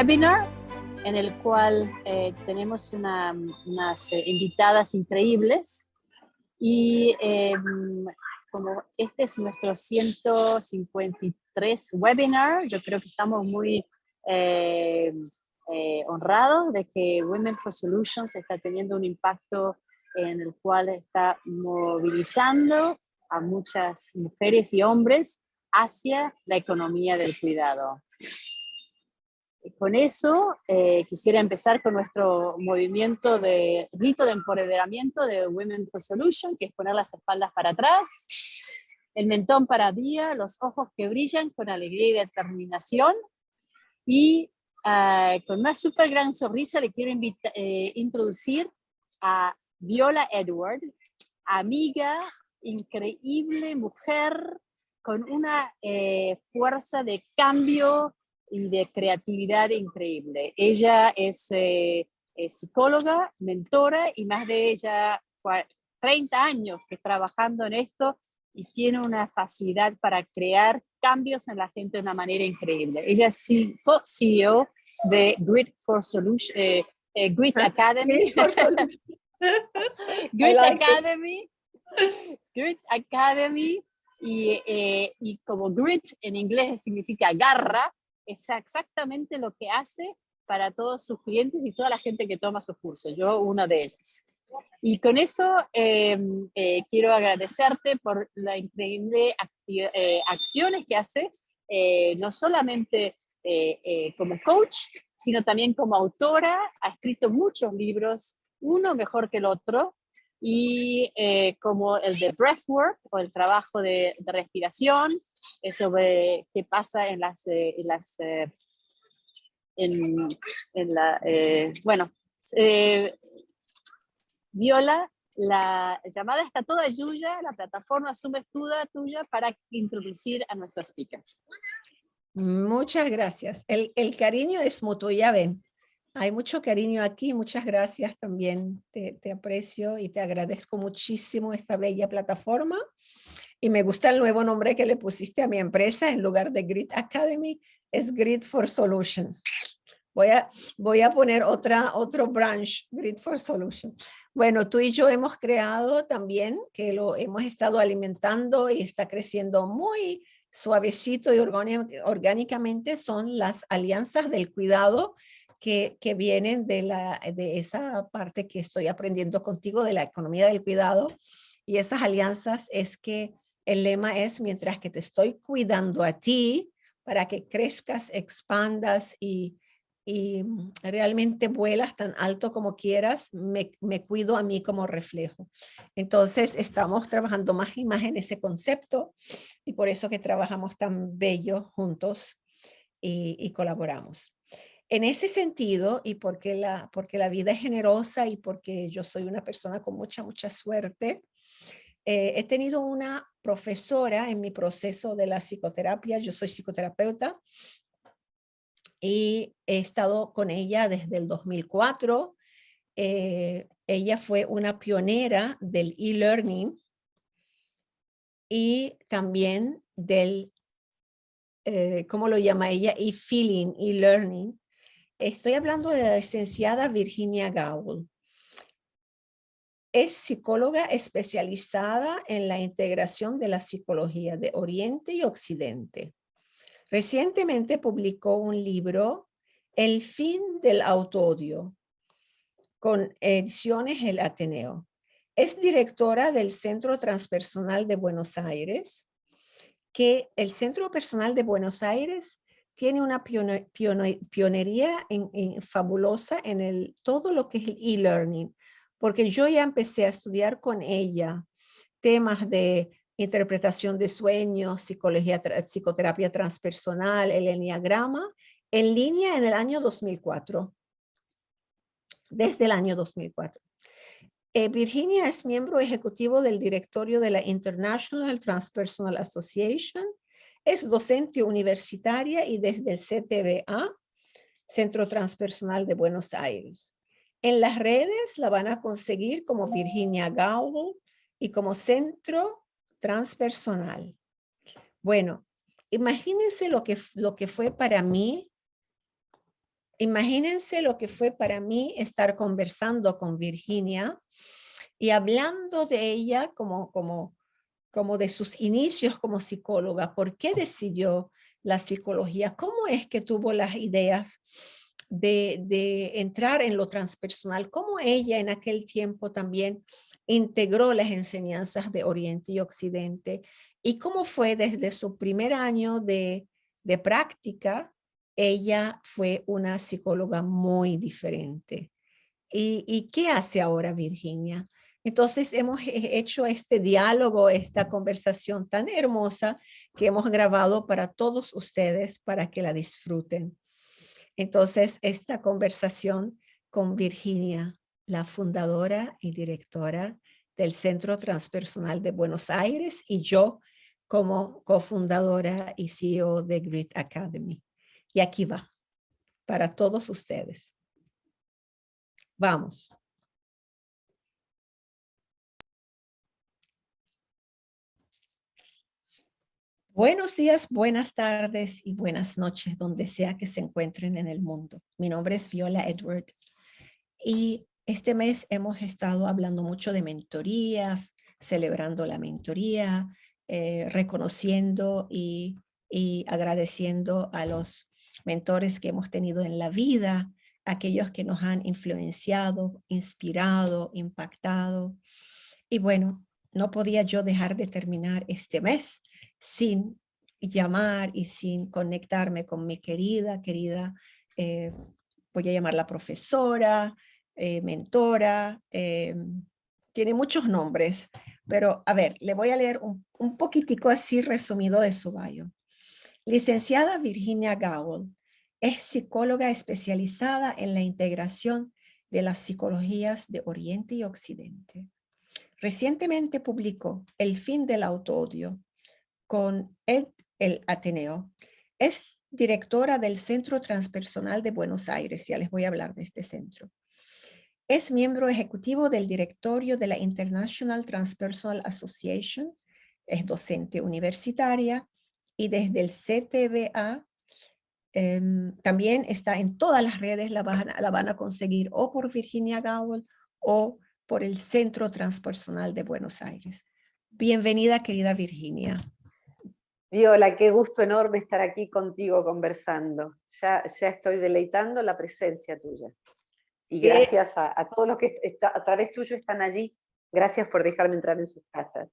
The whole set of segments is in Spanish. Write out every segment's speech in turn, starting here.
webinar en el cual tenemos unas invitadas increíbles y como este es nuestro 153 webinar, yo creo que estamos muy honrados de que Women for Solutions está teniendo un impacto en el cual está movilizando a muchas mujeres y hombres hacia la economía del cuidado. Con eso quisiera empezar con nuestro movimiento de rito de empoderamiento de Women for Solution, que es poner las espaldas para atrás, el mentón para arriba, los ojos que brillan con alegría y determinación. Y con una súper gran sonrisa le quiero introducir a Viola Edward, amiga, increíble mujer, con una fuerza de cambio y de creatividad increíble. Ella es psicóloga, mentora y más de ella 30 años que trabajando en esto y tiene una facilidad para crear cambios en la gente de una manera increíble. Ella es co-CEO de Grit for Solution, Grit Academy. Grit Academy y como grit en inglés significa garra, es exactamente lo que hace para todos sus clientes y toda la gente que toma sus cursos. Yo una de ellas. Y con eso quiero agradecerte por la increíble acciones que hace, no solamente como coach, sino también como autora. Ha escrito muchos libros, uno mejor que el otro, y como el de breathwork o el trabajo de respiración, sobre qué pasa bueno, Viola, la llamada está toda tuya, la plataforma Zoom es toda tuya para introducir a nuestros speakers. Muchas gracias. El cariño es mutuo, ya ven. Hay mucho cariño aquí, muchas gracias también. Te aprecio y te agradezco muchísimo esta bella plataforma. Y me gusta el nuevo nombre que le pusiste a mi empresa en lugar de Grit Academy, es Grit for Solution. Voy a poner otro branch, Grit for Solution. Bueno, tú y yo hemos creado también, que lo hemos estado alimentando y está creciendo muy suavecito y orgánicamente, son las alianzas del cuidado que vienen de esa parte que estoy aprendiendo contigo de la economía del cuidado. Y esas alianzas es que el lema es: mientras que te estoy cuidando a ti para que crezcas, expandas y realmente vuelas tan alto como quieras, me cuido a mí como reflejo. Entonces estamos trabajando más y más en ese concepto y por eso que trabajamos tan bello juntos y colaboramos. En ese sentido, y porque la vida es generosa y porque yo soy una persona con mucha suerte, he tenido una profesora en mi proceso de la psicoterapia. Yo soy psicoterapeuta y he estado con ella desde el 2004. Ella fue una pionera del e-learning y también del, ¿cómo lo llama ella? E-feeling, e-learning. Estoy hablando de la licenciada Virginia Gowell. Es psicóloga especializada en la integración de la psicología de Oriente y Occidente. Recientemente publicó un libro, El fin del autoodio, con ediciones El Ateneo. Es directora del Centro Transpersonal de Buenos Aires, que el Centro Personal de Buenos Aires tiene una pionería fabulosa en todo lo que es el e-learning, porque yo ya empecé a estudiar con ella temas de interpretación de sueños, psicoterapia transpersonal, el enneagrama, en línea en el año 2004, desde el año 2004. Virginia es miembro ejecutivo del directorio de la International Transpersonal Association, es docente universitaria y desde el CTBA, Centro Transpersonal de Buenos Aires. En las redes la van a conseguir como Virginia Gowell y como Centro Transpersonal. Bueno, imagínense lo que fue para mí imagínense lo que fue para mí estar conversando con Virginia y hablando de ella como de sus inicios como psicóloga. ¿Por qué decidió la psicología? ¿Cómo es que tuvo las ideas de entrar en lo transpersonal? ¿Cómo ella en aquel tiempo también integró las enseñanzas de Oriente y Occidente? ¿Y cómo fue desde su primer año de práctica? Ella fue una psicóloga muy diferente. ¿Y qué hace ahora Virginia? Entonces hemos hecho este diálogo, esta conversación tan hermosa que hemos grabado para todos ustedes para que la disfruten. Entonces esta conversación con Virginia, la fundadora y directora del Centro Transpersonal de Buenos Aires, y yo como cofundadora y CEO de Grit Academy. Y aquí va, para todos ustedes. Vamos. Buenos días, buenas tardes y buenas noches, donde sea que se encuentren en el mundo. Mi nombre es Viola Edward y este mes hemos estado hablando mucho de mentoría, celebrando la mentoría, reconociendo y agradeciendo a los mentores que hemos tenido en la vida, aquellos que nos han influenciado, inspirado, impactado. Y bueno, no podía yo dejar de terminar este mes sin llamar y sin conectarme con mi querida, voy a llamarla profesora, mentora, tiene muchos nombres, pero a ver, le voy a leer un poquitico así resumido de su bio. Licenciada Virginia Gowell es psicóloga especializada en la integración de las psicologías de Oriente y Occidente. Recientemente publicó El fin del autoodio con el Ateneo. Es directora del Centro Transpersonal de Buenos Aires. Ya les voy a hablar de este centro. Es miembro ejecutivo del directorio de la International Transpersonal Association. Es docente universitaria y desde el CTBA también está en todas las redes. La van a conseguir o por Virginia Gowell o por el Centro Transpersonal de Buenos Aires. Bienvenida, querida Virginia. Viola, qué gusto enorme estar aquí contigo conversando. Ya estoy deleitando la presencia tuya. Y gracias a todos los que a través tuyo están allí. Gracias por dejarme entrar en sus casas.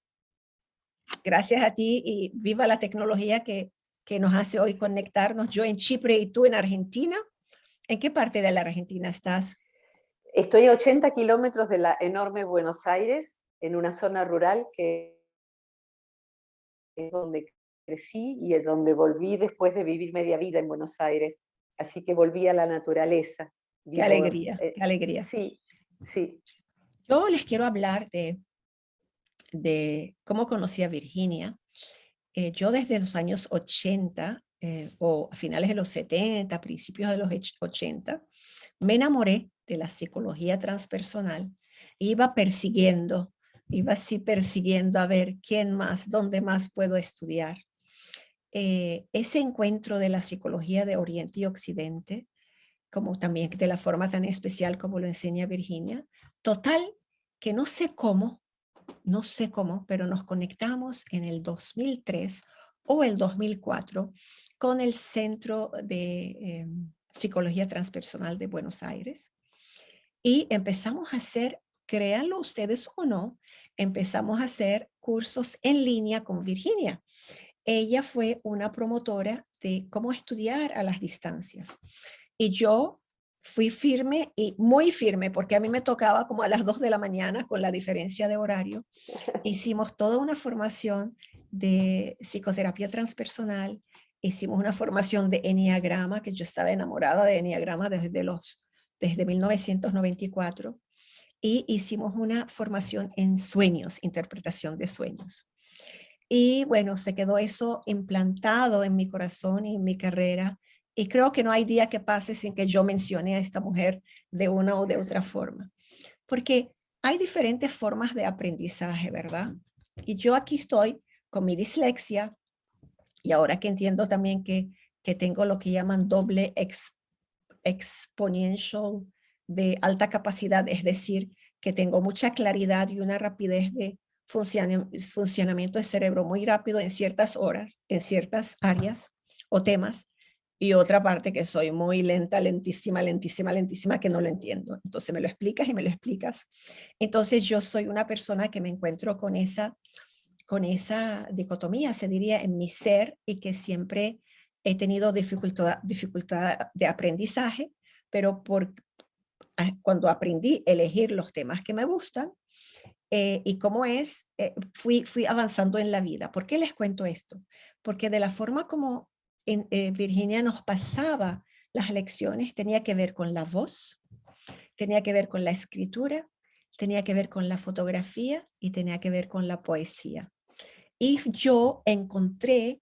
Gracias a ti y viva la tecnología que nos hace hoy conectarnos. Yo en Chipre y tú en Argentina. ¿En qué parte de la Argentina estás? Estoy a 80 kilómetros de la enorme Buenos Aires, en una zona rural que es donde crecí y es donde volví después de vivir media vida en Buenos Aires. Así que volví a la naturaleza. Qué alegría, qué alegría. Sí, sí. Yo les quiero hablar de cómo conocí a Virginia. Yo desde los años 80 o a finales de los 70, principios de los 80, me enamoré de la psicología transpersonal. Iba así persiguiendo a ver quién más, dónde más puedo estudiar. Ese encuentro de la psicología de Oriente y Occidente, como también de la forma tan especial como lo enseña Virginia, total que no sé cómo, pero nos conectamos en el 2003 o el 2004 con el Centro de Psicología Transpersonal de Buenos Aires y empezamos a hacer, créanlo ustedes o no, empezamos a hacer cursos en línea con Virginia. Ella fue una promotora de cómo estudiar a las distancias y yo fui firme y muy firme porque a mí me tocaba como a las 2 de la mañana con la diferencia de horario. Hicimos toda una formación de psicoterapia transpersonal, hicimos una formación de enneagrama, que yo estaba enamorada de enneagrama desde 1994, y hicimos una formación en sueños, interpretación de sueños. Y bueno, se quedó eso implantado en mi corazón y en mi carrera. Y creo que no hay día que pase sin que yo mencione a esta mujer de una o de otra forma. Porque hay diferentes formas de aprendizaje, ¿verdad? Y yo aquí estoy con mi dislexia y ahora que entiendo también que tengo lo que llaman doble exponential de alta capacidad, es decir, que tengo mucha claridad y una rapidez de funcionamiento del cerebro muy rápido en ciertas horas, en ciertas áreas o temas, y otra parte que soy muy lenta, lentísima, lentísima, lentísima, que no lo entiendo. Entonces me lo explicas y me lo explicas. Entonces yo soy una persona que me encuentro con esa dicotomía, se diría, en mi ser, y que siempre he tenido dificultad de aprendizaje, pero cuando aprendí a elegir los temas que me gustan, y cómo fui avanzando en la vida. ¿Por qué les cuento esto? Porque de la forma como Virginia nos pasaba las lecciones, tenía que ver con la voz, tenía que ver con la escritura, tenía que ver con la fotografía y tenía que ver con la poesía. Y yo encontré,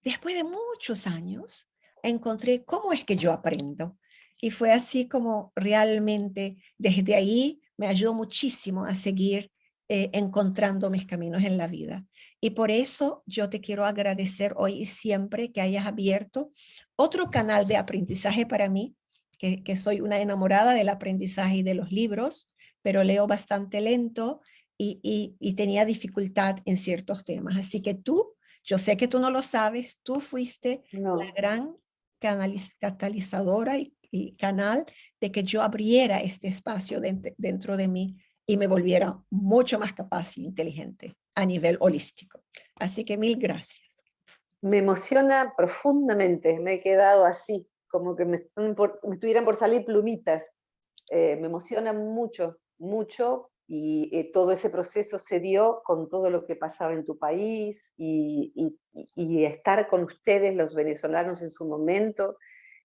después de muchos años, encontré cómo es que yo aprendo. Y fue así como realmente desde ahí me ayudó muchísimo a seguir encontrando mis caminos en la vida. Y por eso yo te quiero agradecer hoy y siempre que hayas abierto otro canal de aprendizaje para mí, que soy una enamorada del aprendizaje y de los libros, pero leo bastante lento y tenía dificultad en ciertos temas. Así que yo sé que tú no lo sabes, tú fuiste la No. gran catalizadora y canal de que yo abriera este espacio dentro de mí y me volviera mucho más capaz y inteligente a nivel holístico. Así que mil gracias. Me emociona profundamente, me he quedado así, como que me estuvieran por salir plumitas. Me emociona mucho, mucho, y todo ese proceso se dio con todo lo que pasaba en tu país y estar con ustedes, los venezolanos en su momento,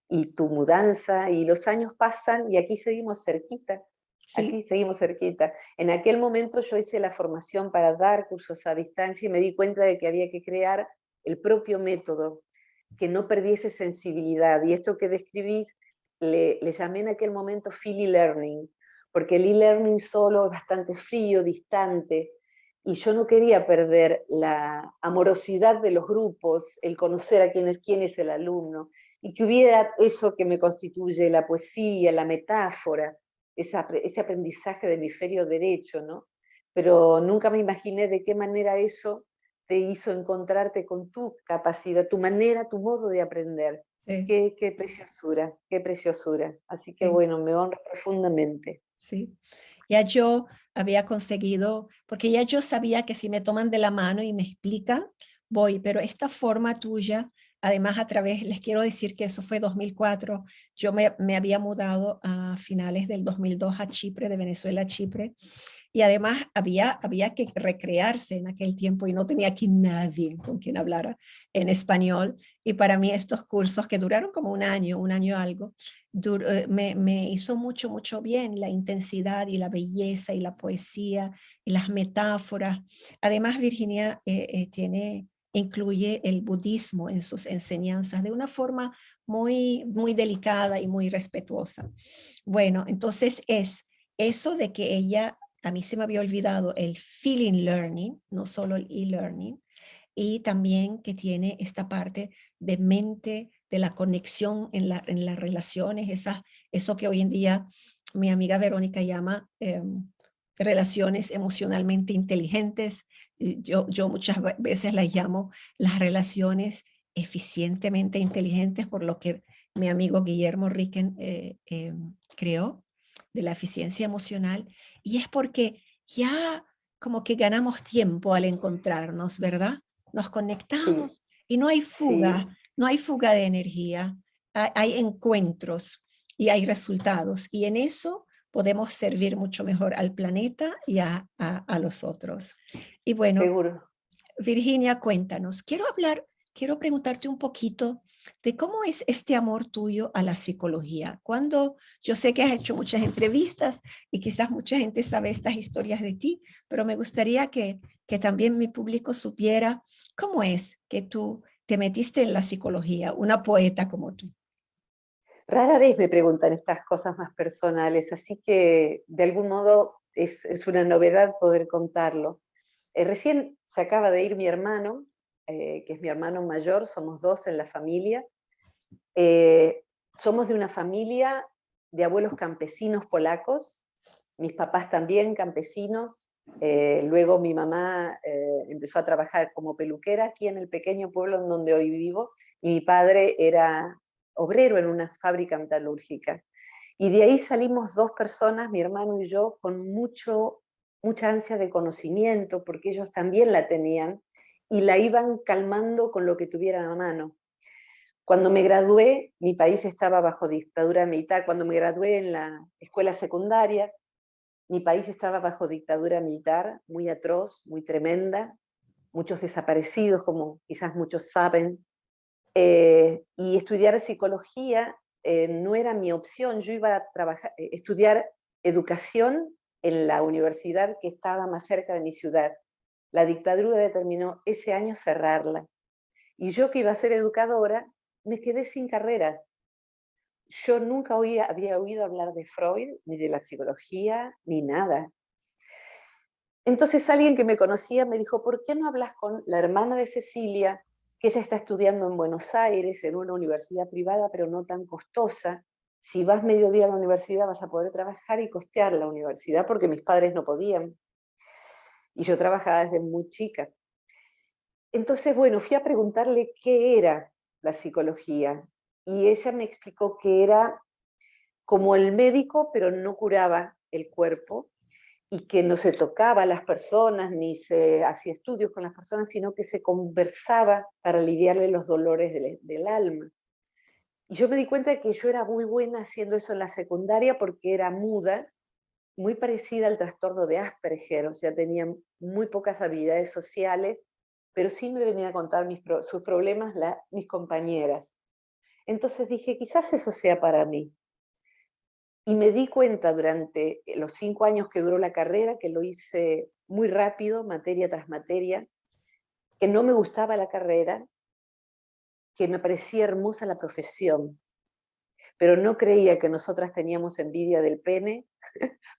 y tu mudanza, y los años pasan y aquí seguimos cerquita. Sí, Aquí seguimos cerquita. En aquel momento yo hice la formación para dar cursos a distancia y me di cuenta de que había que crear el propio método, que no perdiese sensibilidad. Y esto que describís, le llamé en aquel momento Philly Learning, porque el e-learning solo es bastante frío, distante, y yo no quería perder la amorosidad de los grupos, el conocer a quién es el alumno, y que hubiera eso que me constituye la poesía, la metáfora, ese aprendizaje de hemisferio derecho, ¿no? Pero nunca me imaginé de qué manera eso te hizo encontrarte con tu capacidad, tu manera, tu modo de aprender. sí, Qué preciosura, qué preciosura. Así que sí. bueno, me honra profundamente. Sí, ya yo había conseguido, porque ya yo sabía que si me toman de la mano y me explican, voy, pero esta forma tuya, además a través, les quiero decir que eso fue 2004, yo me había mudado a finales del 2002 a Chipre, de Venezuela a Chipre, y además había que recrearse en aquel tiempo y no tenía aquí nadie con quien hablara en español. Y para mí estos cursos que duraron como un año algo, me hizo mucho, mucho bien la intensidad y la belleza y la poesía y las metáforas. Además, Virginia incluye el budismo en sus enseñanzas de una forma muy, muy delicada y muy respetuosa. Bueno, entonces es eso de que ella, a mí se me había olvidado el feeling learning, no solo el e-learning, y también que tiene esta parte de mente, de la conexión en las relaciones, eso que hoy en día mi amiga Verónica llama relaciones emocionalmente inteligentes. Yo muchas veces las llamo las relaciones eficientemente inteligentes, por lo que mi amigo Guillermo Ricken creó, de la eficiencia emocional, y es porque ya como que ganamos tiempo al encontrarnos, ¿verdad? Nos Sí, conectamos y no hay sí, fuga, no hay fuga de energía, hay encuentros y hay resultados, y en eso podemos servir mucho mejor al planeta y a los otros. Y bueno, seguro. Virginia, cuéntanos, quiero preguntarte un poquito de cómo es este amor tuyo a la psicología. Cuando yo sé que has hecho muchas entrevistas y quizás mucha gente sabe estas historias de ti, pero me gustaría que también mi público supiera cómo es que tú te metiste en la psicología, una poeta como tú. Rara vez me preguntan estas cosas más personales, así que de algún modo es una novedad poder contarlo. Recién se acaba de ir mi hermano, que es mi hermano mayor, somos dos en la familia. Somos de una familia de abuelos campesinos polacos, mis papás también campesinos. Luego mi mamá empezó a trabajar como peluquera aquí en el pequeño pueblo en donde hoy vivo, y mi padre era obrero en una fábrica metalúrgica. Y de ahí salimos dos personas, mi hermano y yo, con mucha ansia de conocimiento, porque ellos también la tenían, y la iban calmando con lo que tuvieran a mano. Cuando me gradué, mi país estaba bajo dictadura militar. Cuando me gradué en la escuela secundaria, mi país estaba bajo dictadura militar, muy atroz, muy tremenda, muchos desaparecidos, como quizás muchos saben, y estudiar psicología no era mi opción. Yo iba a estudiar educación en la universidad que estaba más cerca de mi ciudad. La dictadura determinó ese año cerrarla. Y yo, que iba a ser educadora, me quedé sin carrera. Yo nunca había oído hablar de Freud, ni de la psicología, ni nada. Entonces alguien que me conocía me dijo, ¿por qué no hablas con la hermana de Cecilia, que ella está estudiando en Buenos Aires, en una universidad privada, pero no tan costosa? Si vas mediodía a la universidad vas a poder trabajar y costear la universidad, porque mis padres no podían. Y yo trabajaba desde muy chica. Entonces, bueno, fui a preguntarle qué era la psicología. Y ella me explicó que era como el médico, pero no curaba el cuerpo, y que no se tocaba a las personas, ni se hacía estudios con las personas, sino que se conversaba para aliviarle los dolores del alma. Y yo me di cuenta de que yo era muy buena haciendo eso en la secundaria, porque era muda, muy parecida al trastorno de Asperger, o sea, tenía muy pocas habilidades sociales, pero sí me venían a contar sus problemas mis compañeras. Entonces dije, quizás eso sea para mí. Y me di cuenta durante los 5 años que duró la carrera, que lo hice muy rápido, materia tras materia, que no me gustaba la carrera, que me parecía hermosa la profesión, pero no creía que nosotras teníamos envidia del pene,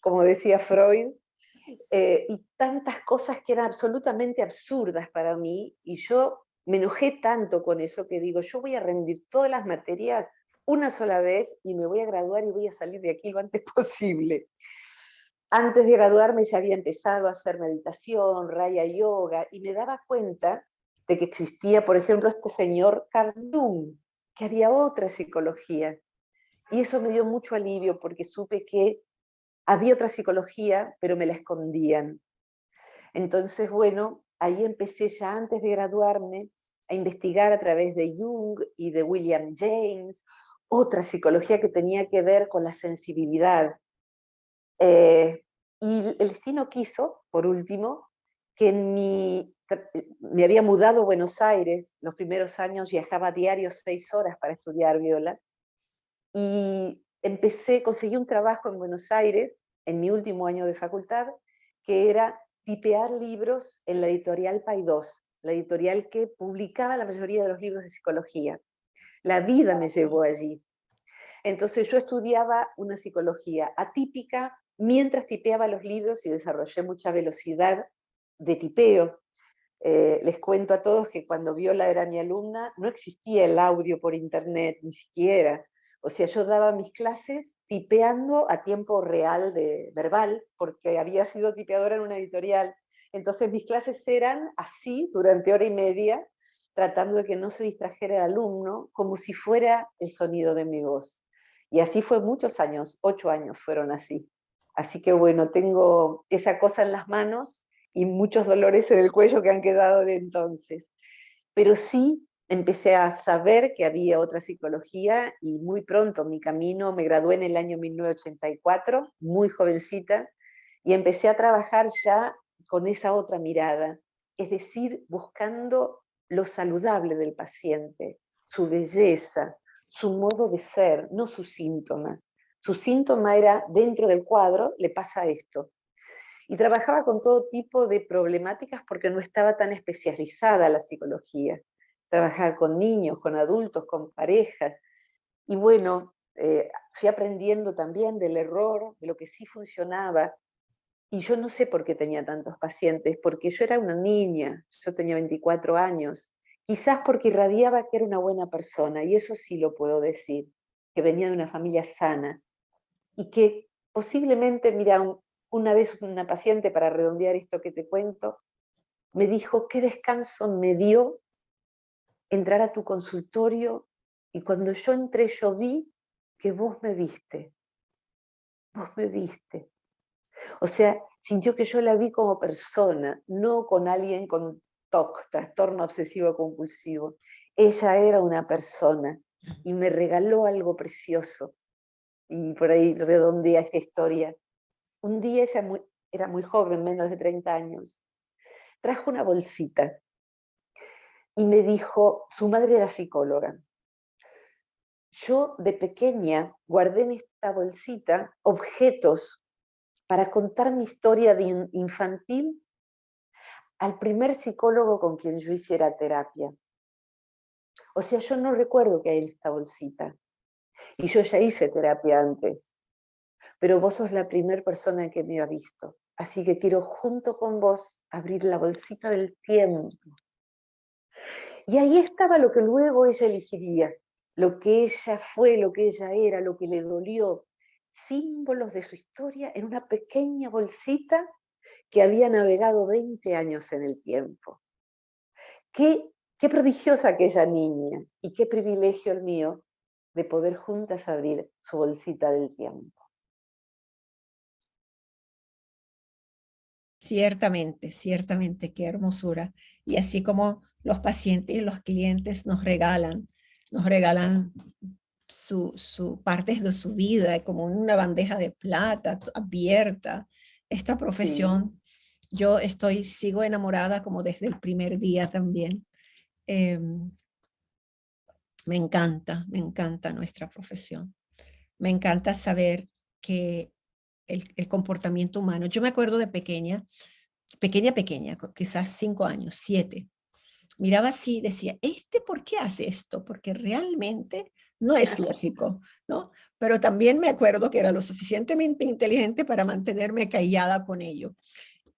como decía Freud, y tantas cosas que eran absolutamente absurdas para mí, y yo me enojé tanto con eso que digo, yo voy a rendir todas las materias una sola vez y me voy a graduar y voy a salir de aquí lo antes posible. Antes de graduarme ya había empezado a hacer meditación, raya yoga, y me daba cuenta de que existía, por ejemplo, este señor Carl Jung, que había otra psicología. Y eso me dio mucho alivio, porque supe que había otra psicología, pero me la escondían. Entonces, bueno, ahí empecé ya antes de graduarme a investigar a través de Jung y de William James, otra psicología que tenía que ver con la sensibilidad. Y el destino quiso, por último, que me había mudado a Buenos Aires. Los primeros años viajaba diario 6 horas para estudiar viola, y conseguí un trabajo en Buenos Aires en mi último año de facultad, que era tipear libros en la editorial Paidós, la editorial que publicaba la mayoría de los libros de psicología. La vida me llevó allí. Entonces yo estudiaba una psicología atípica mientras tipeaba los libros, y desarrollé mucha velocidad de tipeo. Les cuento a todos que cuando Viola era mi alumna no existía el audio por internet, ni siquiera. O sea, yo daba mis clases tipeando a tiempo real verbal, porque había sido tipeadora en una editorial. Entonces mis clases eran así durante hora y media, tratando de que no se distrajera el alumno, como si fuera el sonido de mi voz. Y así fue muchos años, 8 años fueron así. Así que bueno, tengo esa cosa en las manos y muchos dolores en el cuello que han quedado de entonces. Pero sí empecé a saber que había otra psicología, y muy pronto mi camino, me gradué en el año 1984, muy jovencita, y empecé a trabajar ya con esa otra mirada, es decir, buscando lo saludable del paciente, su belleza, su modo de ser, no su síntoma. Su síntoma era, dentro del cuadro, le pasa esto. Y trabajaba con todo tipo de problemáticas porque no estaba tan especializada la psicología. Trabajaba con niños, con adultos, con parejas. Y bueno, fui aprendiendo también del error, de lo que sí funcionaba. Y yo no sé por qué tenía tantos pacientes, porque yo era una niña, yo tenía 24 años. Quizás porque irradiaba que era una buena persona, y eso sí lo puedo decir. que venía de una familia sana y que posiblemente, mira, una vez una paciente, para redondear esto que te cuento, me dijo, qué descanso me dio entrar a tu consultorio y cuando yo entré yo vi que vos me viste. Vos me viste. O sea, sintió que yo la vi como persona, no con alguien con TOC, trastorno obsesivo compulsivo. Ella era una persona y me regaló algo precioso. Y por ahí redondea esta historia. Un día ella era muy joven, menos de 30 años. Trajo una bolsita y me dijo, su madre era psicóloga. Yo de pequeña guardé en esta bolsita objetos para contar mi historia de infantil al primer psicólogo con quien yo hiciera terapia. O sea, yo no recuerdo que hay en esta bolsita. Y yo ya hice terapia antes. Pero vos sos la primera persona que me ha visto. Así que quiero junto con vos abrir la bolsita del tiempo. Y ahí estaba lo que luego ella elegiría, lo que ella fue, lo que ella era, lo que le dolió. Símbolos de su historia en una pequeña bolsita que había navegado 20 años en el tiempo. Qué prodigiosa aquella niña y qué privilegio el mío de poder juntas abrir su bolsita del tiempo. Ciertamente, ciertamente, qué hermosura. Y así como los pacientes y los clientes nos regalan su partes de su vida como una bandeja de plata abierta. Esta profesión, sí. Sigo enamorada como desde el primer día también. Me encanta nuestra profesión. Me encanta saber que el comportamiento humano. Yo me acuerdo de pequeña, quizás 5 años, 7. Miraba así y decía, ¿por qué hace esto? Porque realmente no es lógico, ¿no? Pero también me acuerdo que era lo suficientemente inteligente para mantenerme callada con ello.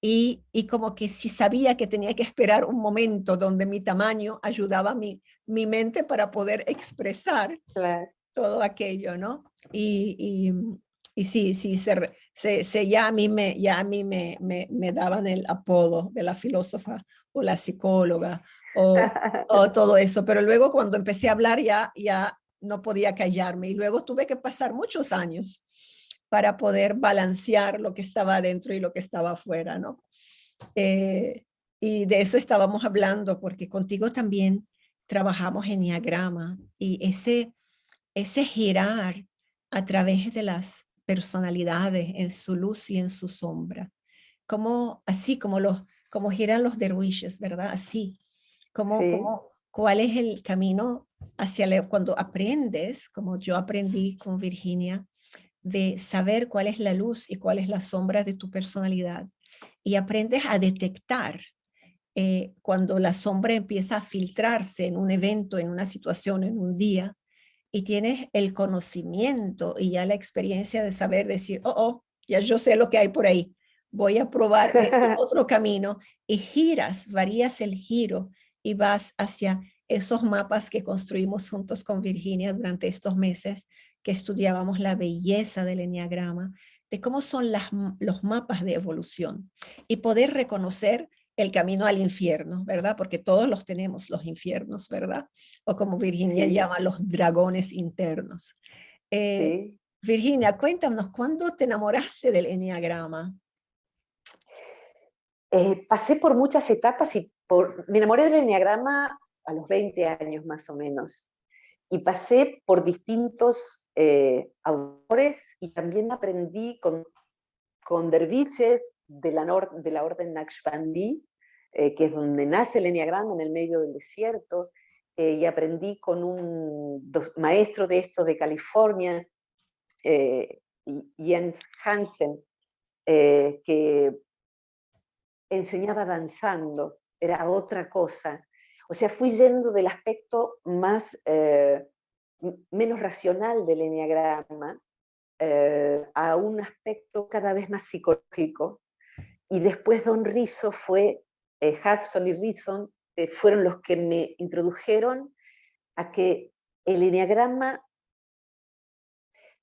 Y como que sí sabía que tenía que esperar un momento donde mi tamaño ayudaba a mi mente para poder expresar todo aquello, ¿no? Y sí, ya a mí me daban el apodo de la filósofa o la psicóloga o todo eso, pero luego cuando empecé a hablar ya no podía callarme y luego tuve que pasar muchos años para poder balancear lo que estaba adentro y lo que estaba afuera, ¿no? Y de eso estábamos hablando porque contigo también trabajamos en Enneagrama y ese girar a través de las personalidades en su luz y en su sombra, así como giran los derwishes, ¿verdad? Así, ¿cuál es el camino cuando aprendes, como yo aprendí con Virginia, de saber cuál es la luz y cuál es la sombra de tu personalidad y aprendes a detectar cuando la sombra empieza a filtrarse en un evento, en una situación, en un día, y tienes el conocimiento y ya la experiencia de saber decir, ya yo sé lo que hay por ahí, voy a probar este otro camino y varías el giro y vas hacia esos mapas que construimos juntos con Virginia durante estos meses que estudiábamos la belleza del enneagrama, de cómo son los mapas de evolución y poder reconocer el camino al infierno, ¿verdad? Porque todos los tenemos, los infiernos, ¿verdad? O como Virginia llama, los dragones internos. Virginia, cuéntanos, ¿cuándo te enamoraste del enneagrama? Pasé por muchas etapas y me enamoré del enneagrama a los 20 años más o menos. Y pasé por distintos autores y también aprendí con derviches de la orden Naqshbandi, que es donde nace el enneagrama, en el medio del desierto, y aprendí con un maestro de esto de California, Jens Hansen, que enseñaba danzando, era otra cosa. O sea, fui yendo del aspecto menos racional del enneagrama a un aspecto cada vez más psicológico. Y después Don Rizzo Hudson y Rizzo fueron los que me introdujeron a que el enneagrama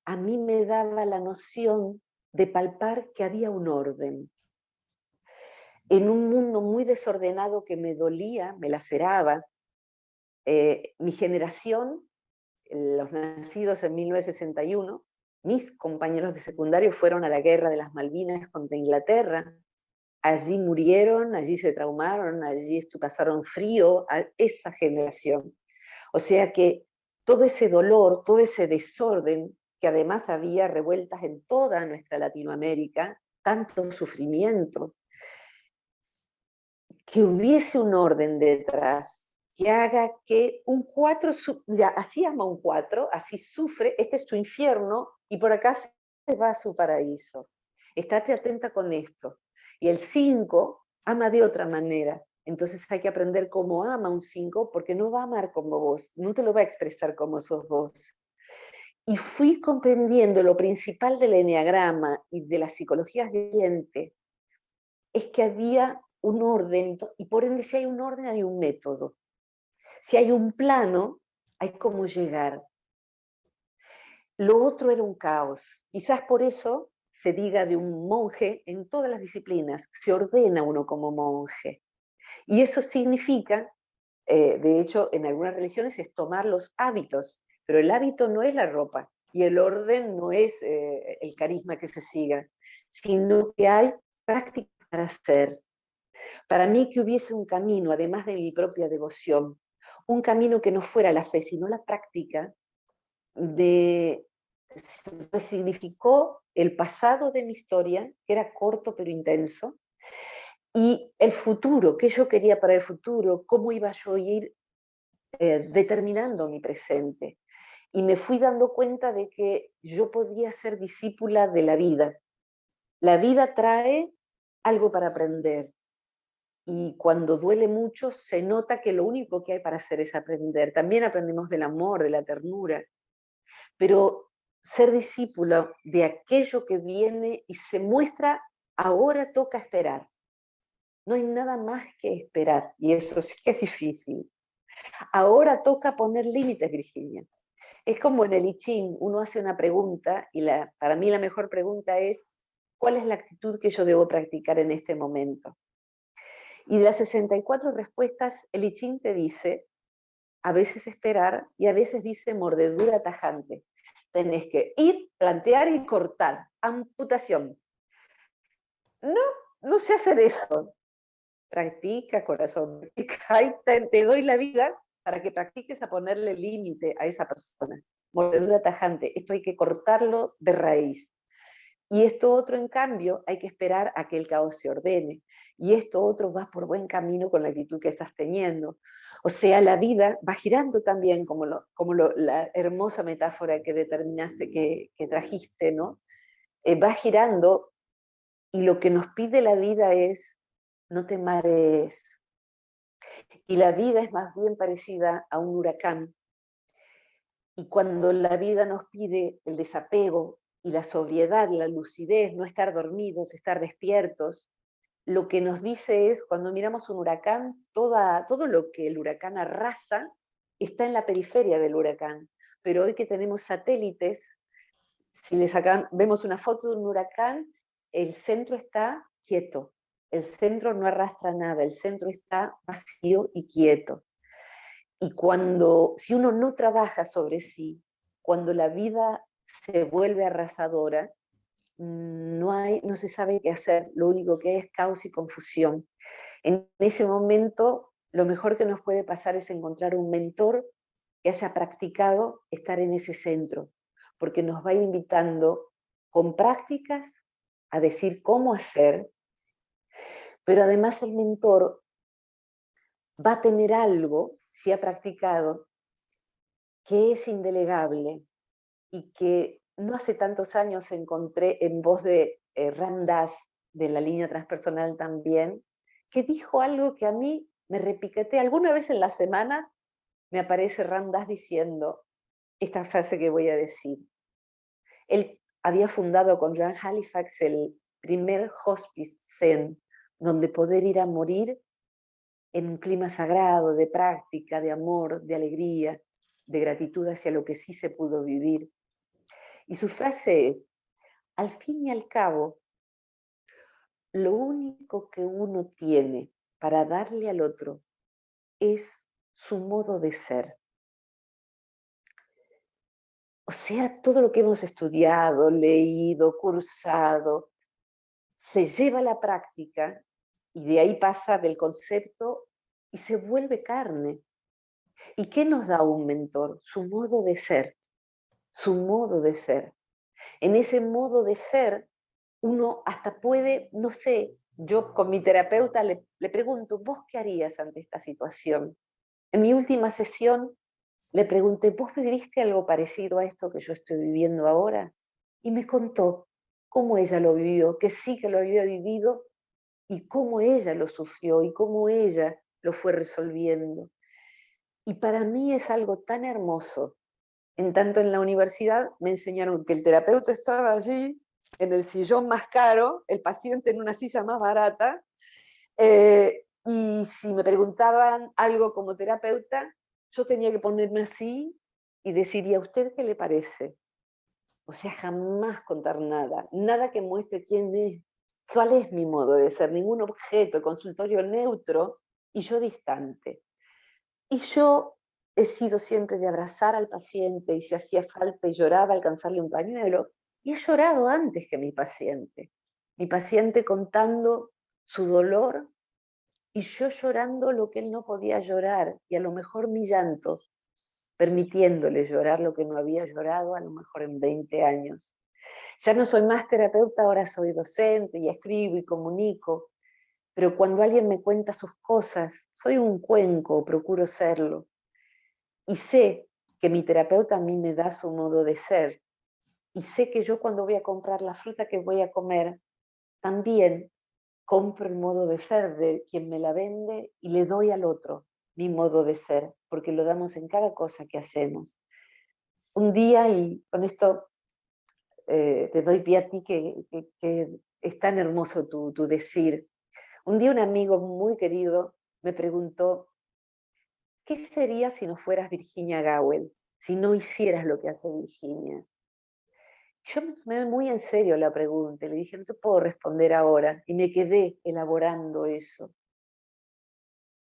a mí me daba la noción de palpar que había un orden. En un mundo muy desordenado que me dolía, me laceraba, mi generación, los nacidos en 1961, mis compañeros de secundario fueron a la guerra de las Malvinas contra Inglaterra. Allí murieron, allí se traumaron, allí pasaron frío, a esa generación. O sea que todo ese dolor, todo ese desorden, que además había revueltas en toda nuestra Latinoamérica, tanto sufrimiento, que hubiese un orden detrás, que haga que un 4, ya, así ama un 4, así sufre, este es su infierno, y por acá se va a su paraíso. Estate atenta con esto. Y el 5 ama de otra manera. Entonces hay que aprender cómo ama un 5, porque no va a amar como vos, no te lo va a expresar como sos vos. Y fui comprendiendo lo principal del eneagrama y de la psicología cliente, es que había un orden, y por ende si hay un orden hay un método. Si hay un plano, hay cómo llegar. Lo otro era un caos. Quizás por eso se diga de un monje en todas las disciplinas, se ordena uno como monje. Y eso significa, de hecho, en algunas religiones es tomar los hábitos, pero el hábito no es la ropa y el orden no es el carisma que se siga, sino que hay práctica para hacer. Para mí que hubiese un camino, además de mi propia devoción, un camino que no fuera la fe, sino la práctica, significó el pasado de mi historia, que era corto pero intenso, y el futuro, qué yo quería para el futuro, cómo iba yo a ir determinando mi presente. Y me fui dando cuenta de que yo podía ser discípula de la vida. La vida trae algo para aprender. Y cuando duele mucho, se nota que lo único que hay para hacer es aprender. También aprendemos del amor, de la ternura. Pero ser discípulo de aquello que viene y se muestra, ahora toca esperar. No hay nada más que esperar, y eso sí que es difícil. Ahora toca poner límites, Virginia. Es como en el I Ching, uno hace una pregunta, y para mí la mejor pregunta es, ¿cuál es la actitud que yo debo practicar en este momento? Y de las 64 respuestas, el I Ching te dice, a veces esperar, y a veces dice mordedura tajante. Tenés que ir, plantear y cortar. Amputación. No, no sé hacer eso. Practica, corazón, practica. Y te doy la vida para que practiques a ponerle límite a esa persona. Mordedura tajante. Esto hay que cortarlo de raíz. Y esto otro, en cambio, hay que esperar a que el caos se ordene. Y esto otro, vas por buen camino con la actitud que estás teniendo. O sea, la vida va girando también, como la hermosa metáfora que determinaste, que trajiste, ¿no? Va girando, y lo que nos pide la vida es, no te marees. Y la vida es más bien parecida a un huracán. Y cuando la vida nos pide el desapego y la sobriedad, la lucidez, no estar dormidos, estar despiertos, lo que nos dice es, cuando miramos un huracán, todo lo que el huracán arrasa está en la periferia del huracán. Pero hoy que tenemos satélites, si vemos una foto de un huracán, el centro está quieto, el centro no arrastra nada, el centro está vacío y quieto. Y si uno no trabaja sobre sí, cuando la vida se vuelve arrasadora, no se sabe qué hacer, lo único que hay es caos y confusión. En ese momento, lo mejor que nos puede pasar es encontrar un mentor que haya practicado estar en ese centro, porque nos va invitando con prácticas a decir cómo hacer, pero además el mentor va a tener algo, si ha practicado, que es indelegable y que no hace tantos años encontré en voz de Ram Dass, de la línea transpersonal también, que dijo algo que a mí me repiquetea. Alguna vez en la semana me aparece Ram Dass diciendo esta frase que voy a decir. Él había fundado con Joan Halifax el primer hospice zen, donde poder ir a morir en un clima sagrado, de práctica, de amor, de alegría, de gratitud hacia lo que sí se pudo vivir. Y su frase es, al fin y al cabo, lo único que uno tiene para darle al otro es su modo de ser. O sea, todo lo que hemos estudiado, leído, cursado, se lleva a la práctica y de ahí pasa del concepto y se vuelve carne. ¿Y qué nos da un mentor? Su modo de ser, su modo de ser. En ese modo de ser, uno hasta puede, no sé, yo con mi terapeuta le pregunto, ¿vos qué harías ante esta situación? En mi última sesión le pregunté, ¿vos viviste algo parecido a esto que yo estoy viviendo ahora? Y me contó cómo ella lo vivió, que sí que lo había vivido y cómo ella lo sufrió y cómo ella lo fue resolviendo. Y para mí es algo tan hermoso. En tanto en la universidad me enseñaron que el terapeuta estaba allí en el sillón más caro, el paciente en una silla más barata, y si me preguntaban algo como terapeuta, yo tenía que ponerme así y decir, ¿y a usted qué le parece? O sea, jamás contar nada, nada que muestre quién es, cuál es mi modo de ser, ningún objeto, consultorio neutro y yo distante. Y yo he sido siempre de abrazar al paciente y si hacía falta y lloraba, alcanzarle un pañuelo. Y he llorado antes que mi paciente. Mi paciente contando su dolor y yo llorando lo que él no podía llorar. Y a lo mejor mi llanto, permitiéndole llorar lo que no había llorado a lo mejor en 20 años. Ya no soy más terapeuta, ahora soy docente y escribo y comunico. Pero cuando alguien me cuenta sus cosas, soy un cuenco, procuro serlo. Y sé que mi terapeuta a mí me da su modo de ser. Y sé que yo cuando voy a comprar la fruta que voy a comer, también compro el modo de ser de quien me la vende y le doy al otro mi modo de ser, porque lo damos en cada cosa que hacemos. Un día, y con esto te doy pie a ti, que es tan hermoso tu decir. Un día un amigo muy querido me preguntó, ¿qué sería si no fueras Virginia Gowell? Si no hicieras lo que hace Virginia. Yo me tomé muy en serio la pregunta y le dije, no te puedo responder ahora. Y me quedé elaborando eso.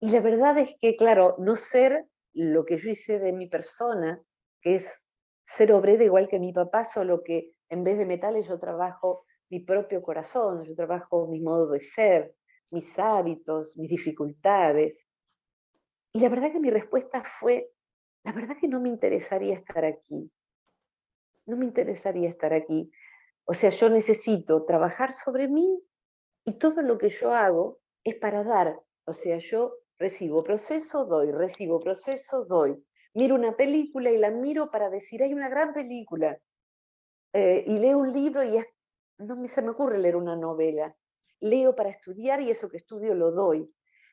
Y la verdad es que, claro, no ser lo que yo hice de mi persona, que es ser obrera igual que mi papá, solo que en vez de metales yo trabajo mi propio corazón, yo trabajo mi modo de ser, mis hábitos, mis dificultades. Y la verdad que mi respuesta fue, la verdad que no me interesaría estar aquí. No me interesaría estar aquí. O sea, yo necesito trabajar sobre mí y todo lo que yo hago es para dar. O sea, yo recibo proceso, doy, recibo proceso, doy. Miro una película y la miro para decir, hay una gran película. Y leo un libro y no se me ocurre leer una novela. Leo para estudiar y eso que estudio lo doy.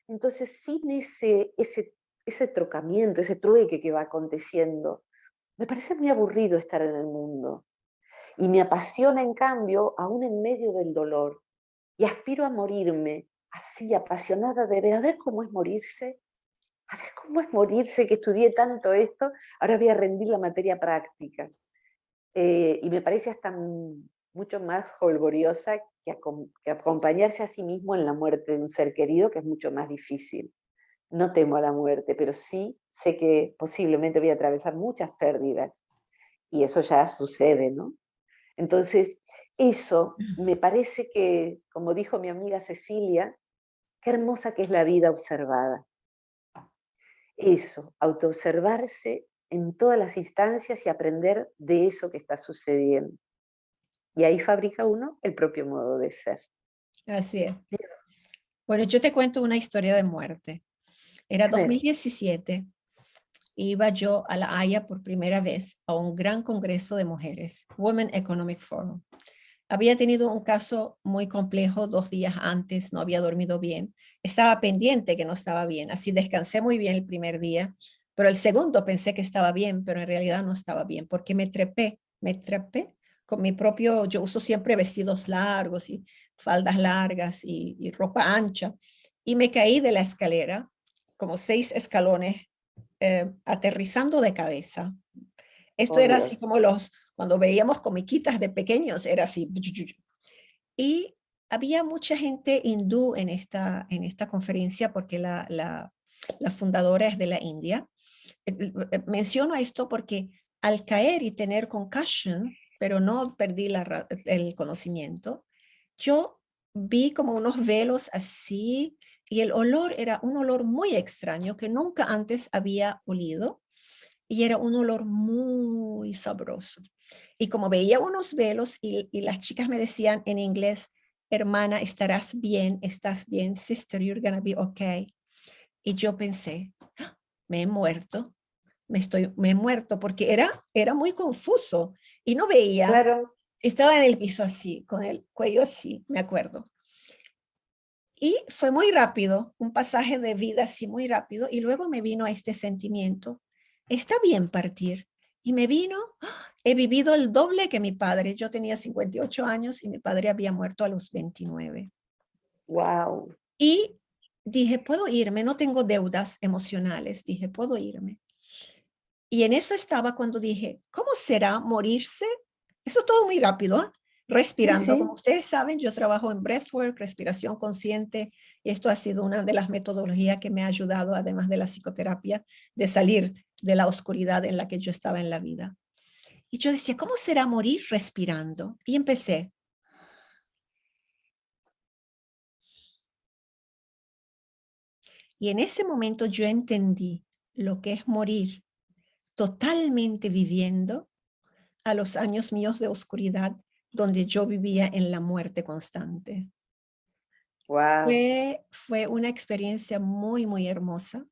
Entonces, sin ese trocamiento, ese trueque que va aconteciendo, me parece muy aburrido estar en el mundo. Y me apasiona, en cambio, aún en medio del dolor. Y aspiro a morirme así, apasionada de ver, a ver cómo es morirse, a ver cómo es morirse, que estudié tanto esto, ahora voy a rendir la materia práctica. Y me parece hasta mucho más jolgoriosa que acompañarse a sí mismo en la muerte de un ser querido, que es mucho más difícil. No temo a la muerte, pero sí sé que posiblemente voy a atravesar muchas pérdidas. Y eso ya sucede, ¿no? Entonces, eso me parece que, como dijo mi amiga Cecilia, qué hermosa que es la vida observada. Eso, autoobservarse en todas las instancias y aprender de eso que está sucediendo. Y ahí fabrica uno el propio modo de ser. Así es. Bueno, yo te cuento una historia de muerte. Era 2017. Iba yo a La Haya por primera vez a un gran congreso de mujeres, Women Economic Forum. Había tenido un caso muy complejo 2 días antes, no había dormido bien. Estaba pendiente que no estaba bien, así descansé muy bien el primer día, pero el segundo pensé que estaba bien, pero en realidad no estaba bien porque me trepé con mi propio, yo uso siempre vestidos largos y faldas largas y ropa ancha, y me caí de la escalera, como 6 escalones, aterrizando de cabeza. Esto Oh, era así Dios. Cuando veíamos comiquitas de pequeños era así. Y había mucha gente hindú en esta conferencia porque la fundadora es de la India. Menciono esto porque al caer y tener concussion, pero no perdí el conocimiento, yo vi como unos velos así y el olor era un olor muy extraño que nunca antes había olido y era un olor muy sabroso. Y como veía unos velos y las chicas me decían en inglés, hermana, estarás bien, estás bien, sister, you're gonna be okay. Y yo pensé, "Ah, me he muerto, me he muerto", porque era muy confuso y no veía. Claro. Estaba en el piso así, con el cuello así, me acuerdo. Y fue muy rápido, un pasaje de vida así muy rápido, y luego me vino este sentimiento, está bien partir. Y me vino, he vivido el doble que mi padre. Yo tenía 58 años y mi padre había muerto a los 29. Wow. Y dije, puedo irme, no tengo deudas emocionales, dije, puedo irme. Y en eso estaba cuando dije, ¿cómo será morirse? Eso todo muy rápido, ¿eh? Sí, Respirando. Como sí. ustedes saben, yo trabajo en breathwork, respiración consciente, y esto ha sido una de las metodologías que me ha ayudado, además de la psicoterapia, de salir de la oscuridad en la que yo estaba en la vida. Y yo decía, ¿cómo será morir respirando? Y empecé. Y en ese momento yo entendí lo que es morir totalmente viviendo a los años míos de oscuridad, donde yo vivía en la muerte constante. Wow. Fue una experiencia muy, muy hermosa.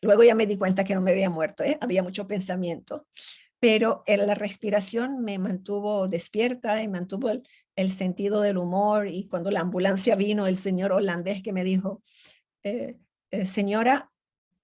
Luego ya me di cuenta que no me había muerto, ¿eh? Había mucho pensamiento, pero la respiración me mantuvo despierta y mantuvo el sentido del humor. Y cuando la ambulancia vino, el señor holandés que me dijo, señora,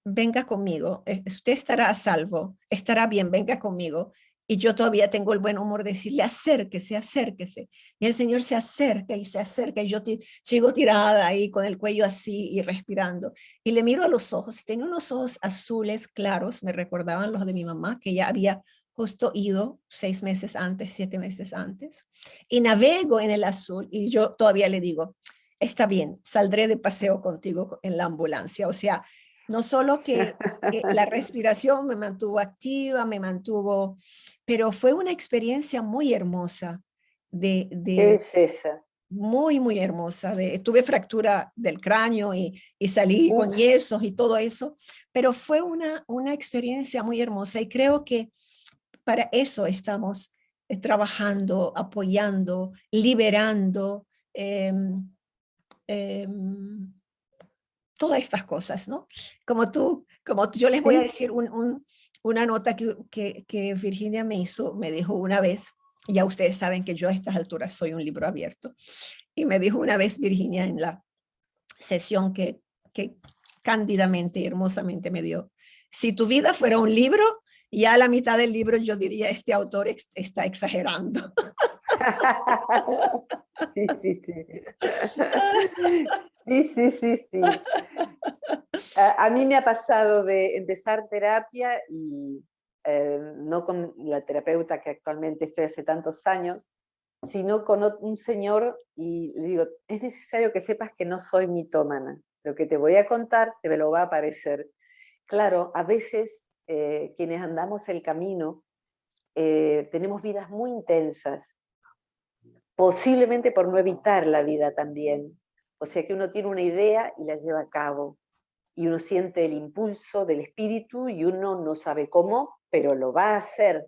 venga conmigo, usted estará a salvo, estará bien, venga conmigo. Y yo todavía tengo el buen humor de decirle, acérquese, acérquese. Y el Señor se acerca y yo sigo tirada ahí con el cuello así y respirando. Y le miro a los ojos, tenía unos ojos azules claros, me recordaban los de mi mamá, que ya había justo ido 6 meses antes, 7 meses antes. Y navego en el azul y yo todavía le digo, está bien, saldré de paseo contigo en la ambulancia. O sea, no solo que la respiración me mantuvo activa, pero fue una experiencia muy hermosa, Qué belleza. muy, muy hermosa. Tuve fractura del cráneo y salí con Uf. yesos y todo eso, pero fue una experiencia muy hermosa y creo que para eso estamos trabajando, apoyando, liberando. Eh, eh, Todas estas cosas, ¿no? Yo les voy a Sí. decir una nota que Virginia me hizo, me dijo una vez, ya ustedes saben que yo a estas alturas soy un libro abierto, y me dijo una vez Virginia en la sesión que cándidamente y hermosamente me dio, si tu vida fuera un libro, ya a la mitad del libro yo diría, este autor está exagerando. Sí, sí, sí. Sí, sí, sí, sí. A mí me ha pasado de empezar terapia y no con la terapeuta que actualmente estoy hace tantos años, sino con un señor, y le digo, es necesario que sepas que no soy mitómana. Lo que te voy a contar te lo va a parecer. Claro, a veces quienes andamos el camino tenemos vidas muy intensas, posiblemente por no evitar la vida también. O sea que uno tiene una idea y la lleva a cabo. Y uno siente el impulso del espíritu y uno no sabe cómo, pero lo va a hacer.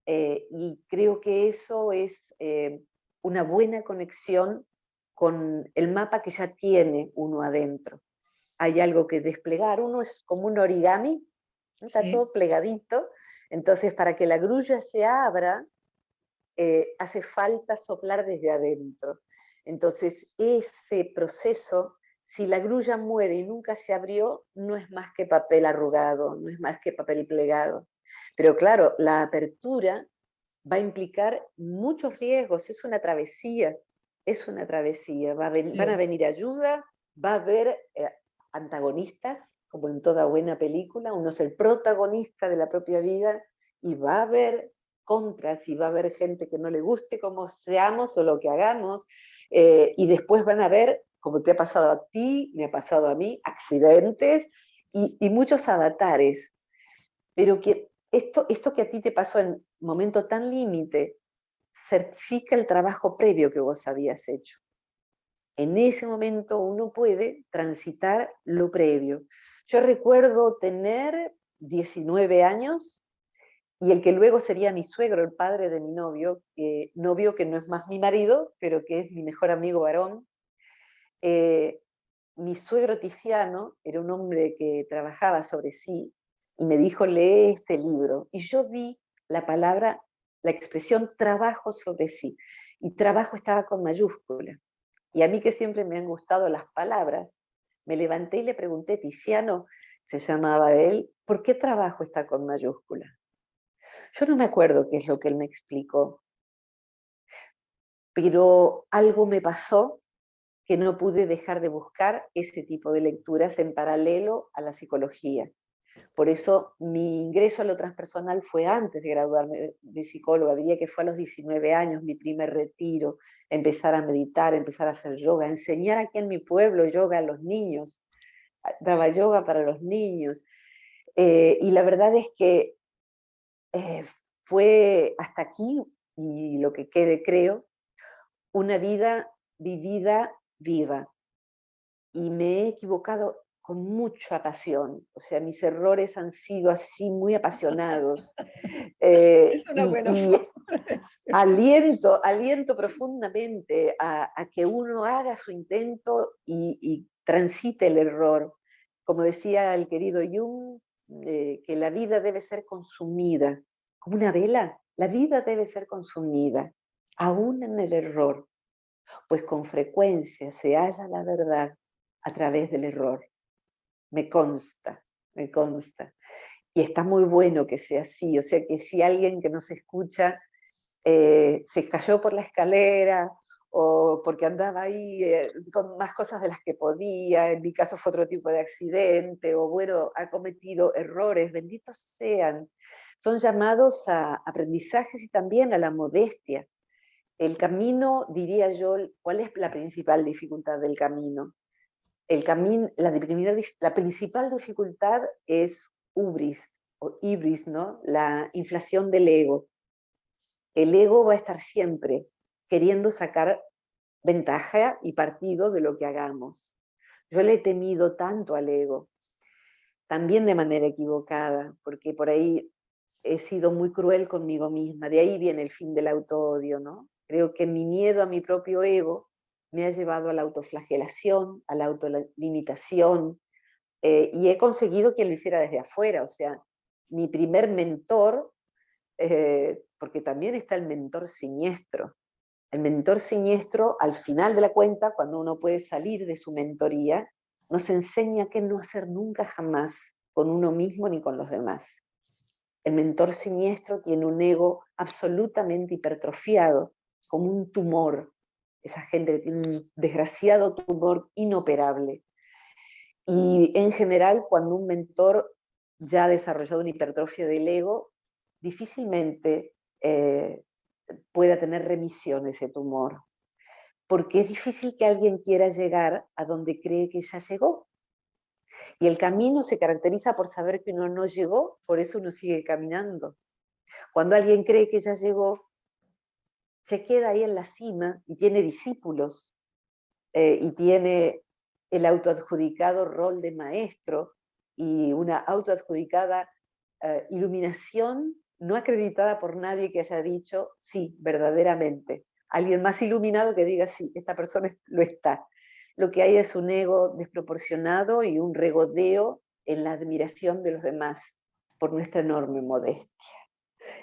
Y creo que eso es una buena conexión con el mapa que ya tiene uno adentro. Hay algo que desplegar, uno es como un origami, ¿no? Está Sí, todo plegadito, entonces para que la grulla se abra, hace falta soplar desde adentro. Entonces ese proceso, si la grulla muere y nunca se abrió, no es más que papel arrugado, no es más que papel plegado. Pero claro, la apertura va a implicar muchos riesgos, es una travesía, van a sí, venir ayuda, va a haber antagonistas, como en toda buena película, uno es el protagonista de la propia vida y va a haber contras y va a haber gente que no le guste cómo seamos o lo que hagamos, y después van a ver, como te ha pasado a ti, me ha pasado a mí, accidentes y muchos avatares, pero que esto que a ti te pasó en momento tan límite, certifica el trabajo previo que vos habías hecho. En ese momento uno puede transitar lo previo. Yo recuerdo tener 19 años y el que luego sería mi suegro, el padre de mi novio que no es más mi marido, pero que es mi mejor amigo varón. Mi suegro Tiziano era un hombre que trabajaba sobre sí y me dijo, lee este libro. Y yo vi la palabra, la expresión trabajo sobre sí. Y trabajo estaba con mayúscula. Y a mí que siempre me han gustado las palabras, me levanté y le pregunté, Tiziano, se llamaba él, ¿por qué trabajo está con mayúscula? Yo no me acuerdo qué es lo que él me explicó, pero algo me pasó que no pude dejar de buscar ese tipo de lecturas en paralelo a la psicología. Por eso mi ingreso a lo transpersonal fue antes de graduarme de psicóloga, diría que fue a los 19 años, mi primer retiro, empezar a meditar, empezar a hacer yoga, enseñar aquí en mi pueblo yoga a los niños, daba yoga para los niños, y la verdad es que fue hasta aquí, y lo que quede creo, una vida vivida viva, y me he equivocado con mucha pasión, o sea, mis errores han sido así muy apasionados. Es una buena Y forma. aliento profundamente a que uno haga su intento y transite el error. Como decía el querido Jung, que la vida debe ser consumida, como una vela, la vida debe ser consumida, aún en el error, pues con frecuencia se halla la verdad a través del error. Me consta, me consta. Y está muy bueno que sea así, o sea que si alguien que nos escucha se cayó por la escalera o porque andaba ahí con más cosas de las que podía, en mi caso fue otro tipo de accidente, o bueno, ha cometido errores, benditos sean, son llamados a aprendizajes y también a la modestia. El camino, diría yo, ¿cuál es la principal dificultad del camino? La principal dificultad es ubris o ibris, ¿no? La inflación del ego. El ego va a estar siempre queriendo sacar ventaja y partido de lo que hagamos. Yo le he temido tanto al ego, también de manera equivocada, porque por ahí he sido muy cruel conmigo misma. De ahí viene el fin del autoodio, ¿no? Creo que mi miedo a mi propio ego me ha llevado a la autoflagelación, a la autolimitación, y he conseguido que lo hiciera desde afuera. O sea, mi primer mentor, porque también está el mentor siniestro. El mentor siniestro, al final de la cuenta, cuando uno puede salir de su mentoría, nos enseña qué no hacer nunca jamás con uno mismo ni con los demás. El mentor siniestro tiene un ego absolutamente hipertrofiado, como un tumor. Esa gente que tiene un desgraciado tumor inoperable. Y en general, cuando un mentor ya ha desarrollado una hipertrofia del ego, difícilmente pueda tener remisión ese tumor, porque es difícil que alguien quiera llegar a donde cree que ya llegó. Y el camino se caracteriza por saber que uno no llegó, por eso uno sigue caminando. Cuando alguien cree que ya llegó, se queda ahí en la cima y tiene discípulos, y tiene el autoadjudicado rol de maestro y una autoadjudicada iluminación no acreditada por nadie que haya dicho sí, verdaderamente. Alguien más iluminado que diga sí, esta persona lo está. Lo que hay es un ego desproporcionado y un regodeo en la admiración de los demás por nuestra enorme modestia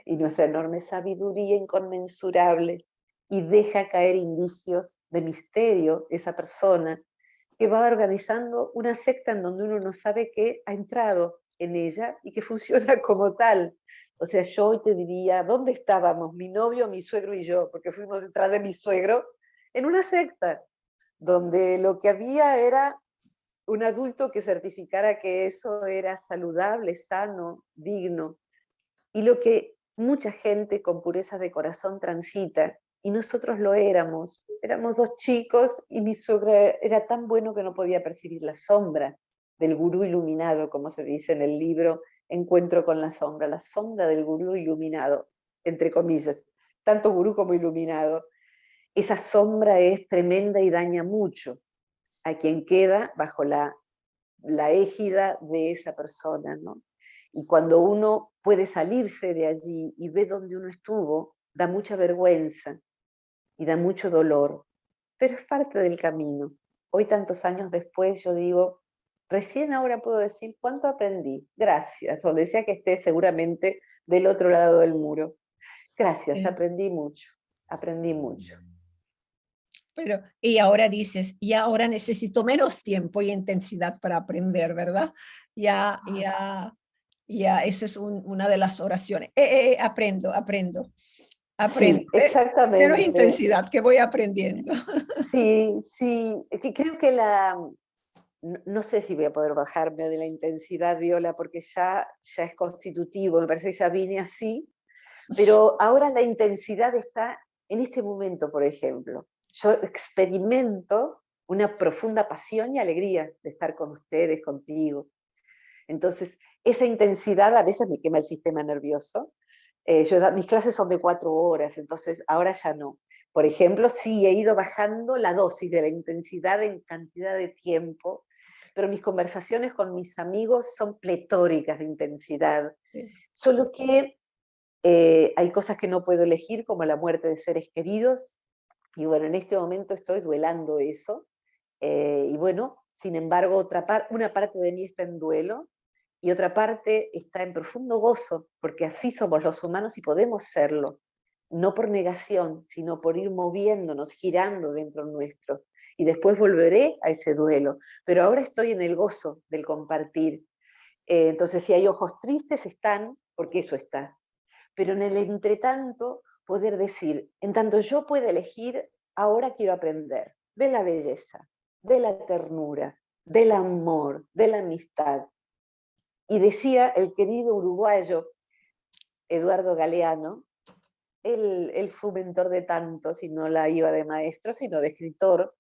y nuestra enorme sabiduría inconmensurable, y deja caer indicios de misterio esa persona que va organizando una secta en donde uno no sabe que ha entrado en ella y que funciona como tal. O sea, yo hoy te diría, ¿dónde estábamos mi novio, mi suegro y yo? Porque fuimos detrás de mi suegro en una secta, donde lo que había era un adulto que certificara que eso era saludable, sano, digno. Y lo que mucha gente con pureza de corazón transita, y nosotros lo éramos. Éramos dos chicos y mi suegra era tan bueno que no podía percibir la sombra del gurú iluminado, como se dice en el libro Encuentro con la sombra del gurú iluminado, entre comillas, tanto gurú como iluminado. Esa sombra es tremenda y daña mucho a quien queda bajo la égida de esa persona, ¿no? Y cuando uno puede salirse de allí y ve dónde uno estuvo, da mucha vergüenza y da mucho dolor, pero es parte del camino. Hoy, tantos años después, yo digo, recién ahora puedo decir cuánto aprendí. Gracias, donde sea que esté, seguramente del otro lado del muro. Gracias, aprendí mucho, aprendí mucho. Pero, y ahora dices, y ahora necesito menos tiempo y intensidad para aprender, ¿verdad? Ya, esa es una de las oraciones. Aprendo. Sí, Menos exactamente. intensidad, que voy aprendiendo. Sí, sí, creo que no sé si voy a poder bajarme de la intensidad, Viola, porque ya es constitutivo, me parece que ya vine así, pero ahora la intensidad está en este momento, por ejemplo. Yo experimento una profunda pasión y alegría de estar con ustedes, contigo. Entonces, esa intensidad a veces me quema el sistema nervioso. Mis clases son de 4 horas, entonces ahora ya no. Por ejemplo, sí he ido bajando la dosis de la intensidad en cantidad de tiempo, pero mis conversaciones con mis amigos son pletóricas de intensidad. Sí. Solo que hay cosas que no puedo elegir, como la muerte de seres queridos, y bueno, en este momento estoy duelando eso, y bueno, sin embargo, una parte de mí está en duelo, y otra parte está en profundo gozo, porque así somos los humanos y podemos serlo, no por negación, sino por ir moviéndonos, girando dentro nuestro. Y después volveré a ese duelo, pero ahora estoy en el gozo del compartir. Entonces, si hay ojos tristes, están, porque eso está. Pero en el entretanto, poder decir, en tanto yo pueda elegir, ahora quiero aprender de la belleza, de la ternura, del amor, de la amistad. Y decía el querido uruguayo Eduardo Galeano, él fue un mentor de tantos, y no la iba de maestro, sino de escritor,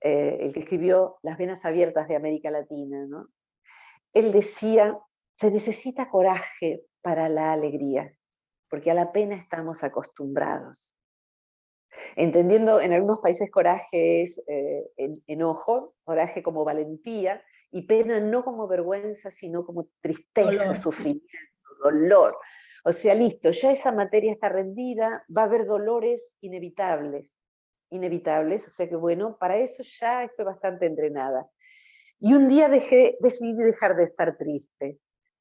el que escribió Las venas abiertas de América Latina, ¿no? Él decía, se necesita coraje para la alegría, porque a la pena estamos acostumbrados. Entendiendo, en algunos países coraje es enojo, coraje como valentía, y pena no como vergüenza, sino como tristeza, Dolor. sufrimiento, dolor. O sea, listo, ya esa materia está rendida, va a haber dolores inevitables, o sea que bueno, para eso ya estoy bastante entrenada. Y un día decidí dejar de estar triste,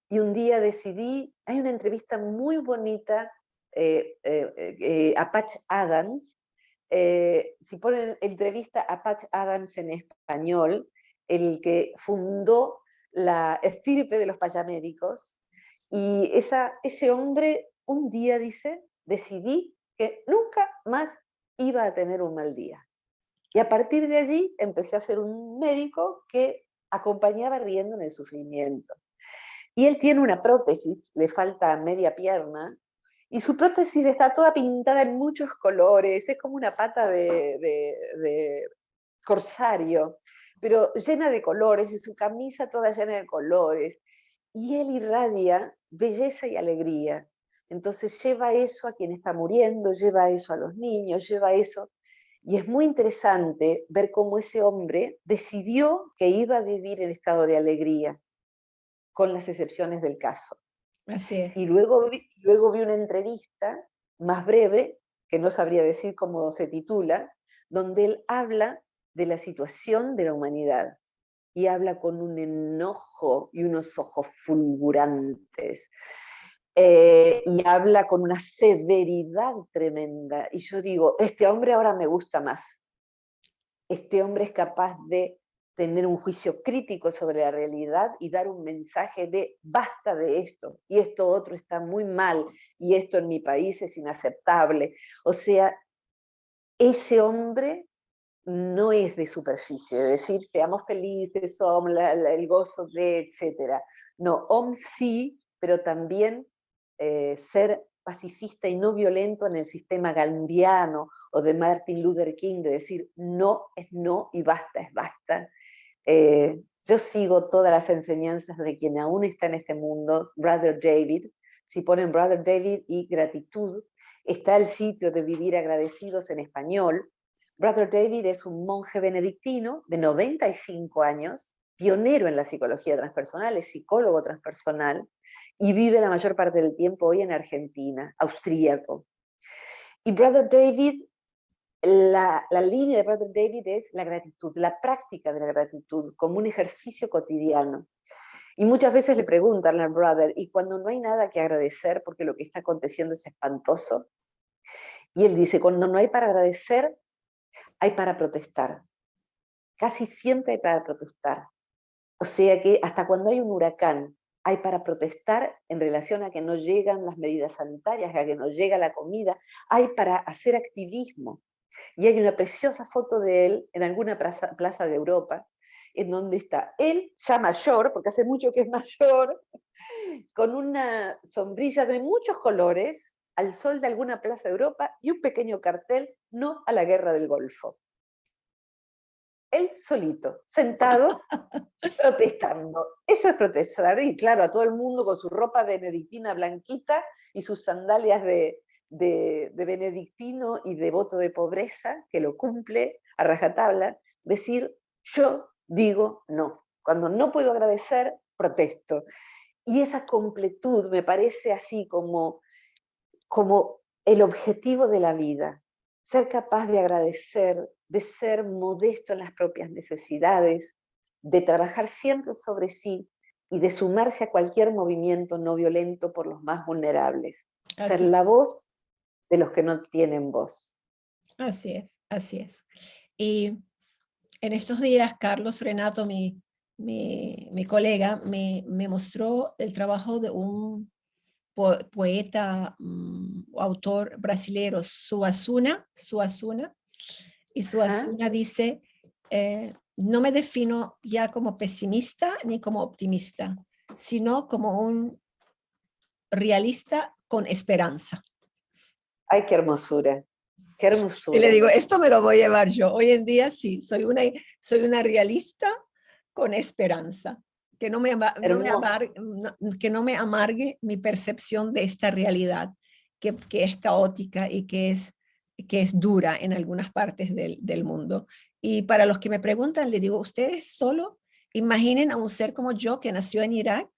y un día decidí, hay una entrevista muy bonita a Patch Adams, si ponen entrevista a Patch Adams en español, el que fundó la estirpe de los payamédicos, y ese hombre un día dice, decidí que nunca más iba a tener un mal día. Y a partir de allí empecé a ser un médico que acompañaba riendo en el sufrimiento. Y él tiene una prótesis, le falta media pierna, y su prótesis está toda pintada en muchos colores, es como una pata de corsario, pero llena de colores, y su camisa toda llena de colores, y él irradia belleza y alegría. Entonces lleva eso a quien está muriendo, lleva eso a los niños, lleva eso. Y es muy interesante ver cómo ese hombre decidió que iba a vivir en estado de alegría, con las excepciones del caso. Así es. Y luego vi una entrevista más breve, que no sabría decir cómo se titula, donde él habla de la situación de la humanidad, y habla con un enojo y unos ojos fulgurantes, y habla con una severidad tremenda. Y yo digo, este hombre ahora me gusta más. Este hombre es capaz de tener un juicio crítico sobre la realidad y dar un mensaje de basta de esto, y esto otro está muy mal, y esto en mi país es inaceptable. O sea, ese hombre no es de superficie, de decir seamos felices, el gozo de, etcétera. No, sí, pero también ser pacifista y no violento en el sistema gandhiano o de Martin Luther King, de decir no es no y basta es basta. Yo sigo todas las enseñanzas de quien aún está en este mundo, Brother David. Si ponen Brother David y gratitud, está el sitio de Vivir Agradecidos en español. Brother David es un monje benedictino de 95 años, pionero en la psicología transpersonal, es psicólogo transpersonal y vive la mayor parte del tiempo hoy en Argentina, austríaco. Y Brother David, la línea de Brother David es la gratitud, la práctica de la gratitud como un ejercicio cotidiano. Y muchas veces le preguntan al brother, ¿y cuando no hay nada que agradecer porque lo que está aconteciendo es espantoso? Y él dice, cuando no hay para agradecer, hay para protestar. Casi siempre hay para protestar. O sea que hasta cuando hay un huracán, hay para protestar en relación a que no llegan las medidas sanitarias, a que no llega la comida, hay para hacer activismo. Y hay una preciosa foto de él en alguna plaza de Europa, en donde está él, ya mayor, porque hace mucho que es mayor, con una sombrilla de muchos colores, al sol de alguna plaza de Europa y un pequeño cartel, no a la guerra del Golfo. Él solito, sentado, protestando. Eso es protestar, y claro, a todo el mundo con su ropa benedictina blanquita y sus sandalias de benedictino y devoto de pobreza, que lo cumple a rajatabla, decir, yo digo no. Cuando no puedo agradecer, protesto. Y esa completud me parece así como el objetivo de la vida, ser capaz de agradecer, de ser modesto en las propias necesidades, de trabajar siempre sobre sí y de sumarse a cualquier movimiento no violento por los más vulnerables. Ser la voz de los que no tienen voz. Así es, así es. Y en estos días, Carlos Renato, mi colega, me mostró el trabajo de un poeta, autor brasilero, Suassuna, y Suassuna dice, no me defino ya como pesimista ni como optimista, sino como un realista con esperanza. ¡Ay, qué hermosura! ¡Qué hermosura! Y le digo, esto me lo voy a llevar yo. Hoy en día sí, soy una realista con esperanza. Que no me amargue mi percepción de esta realidad, que es caótica y que es dura en algunas partes del mundo. Y para los que me preguntan, le digo, ustedes solo imaginen a un ser como yo que nació en Irak,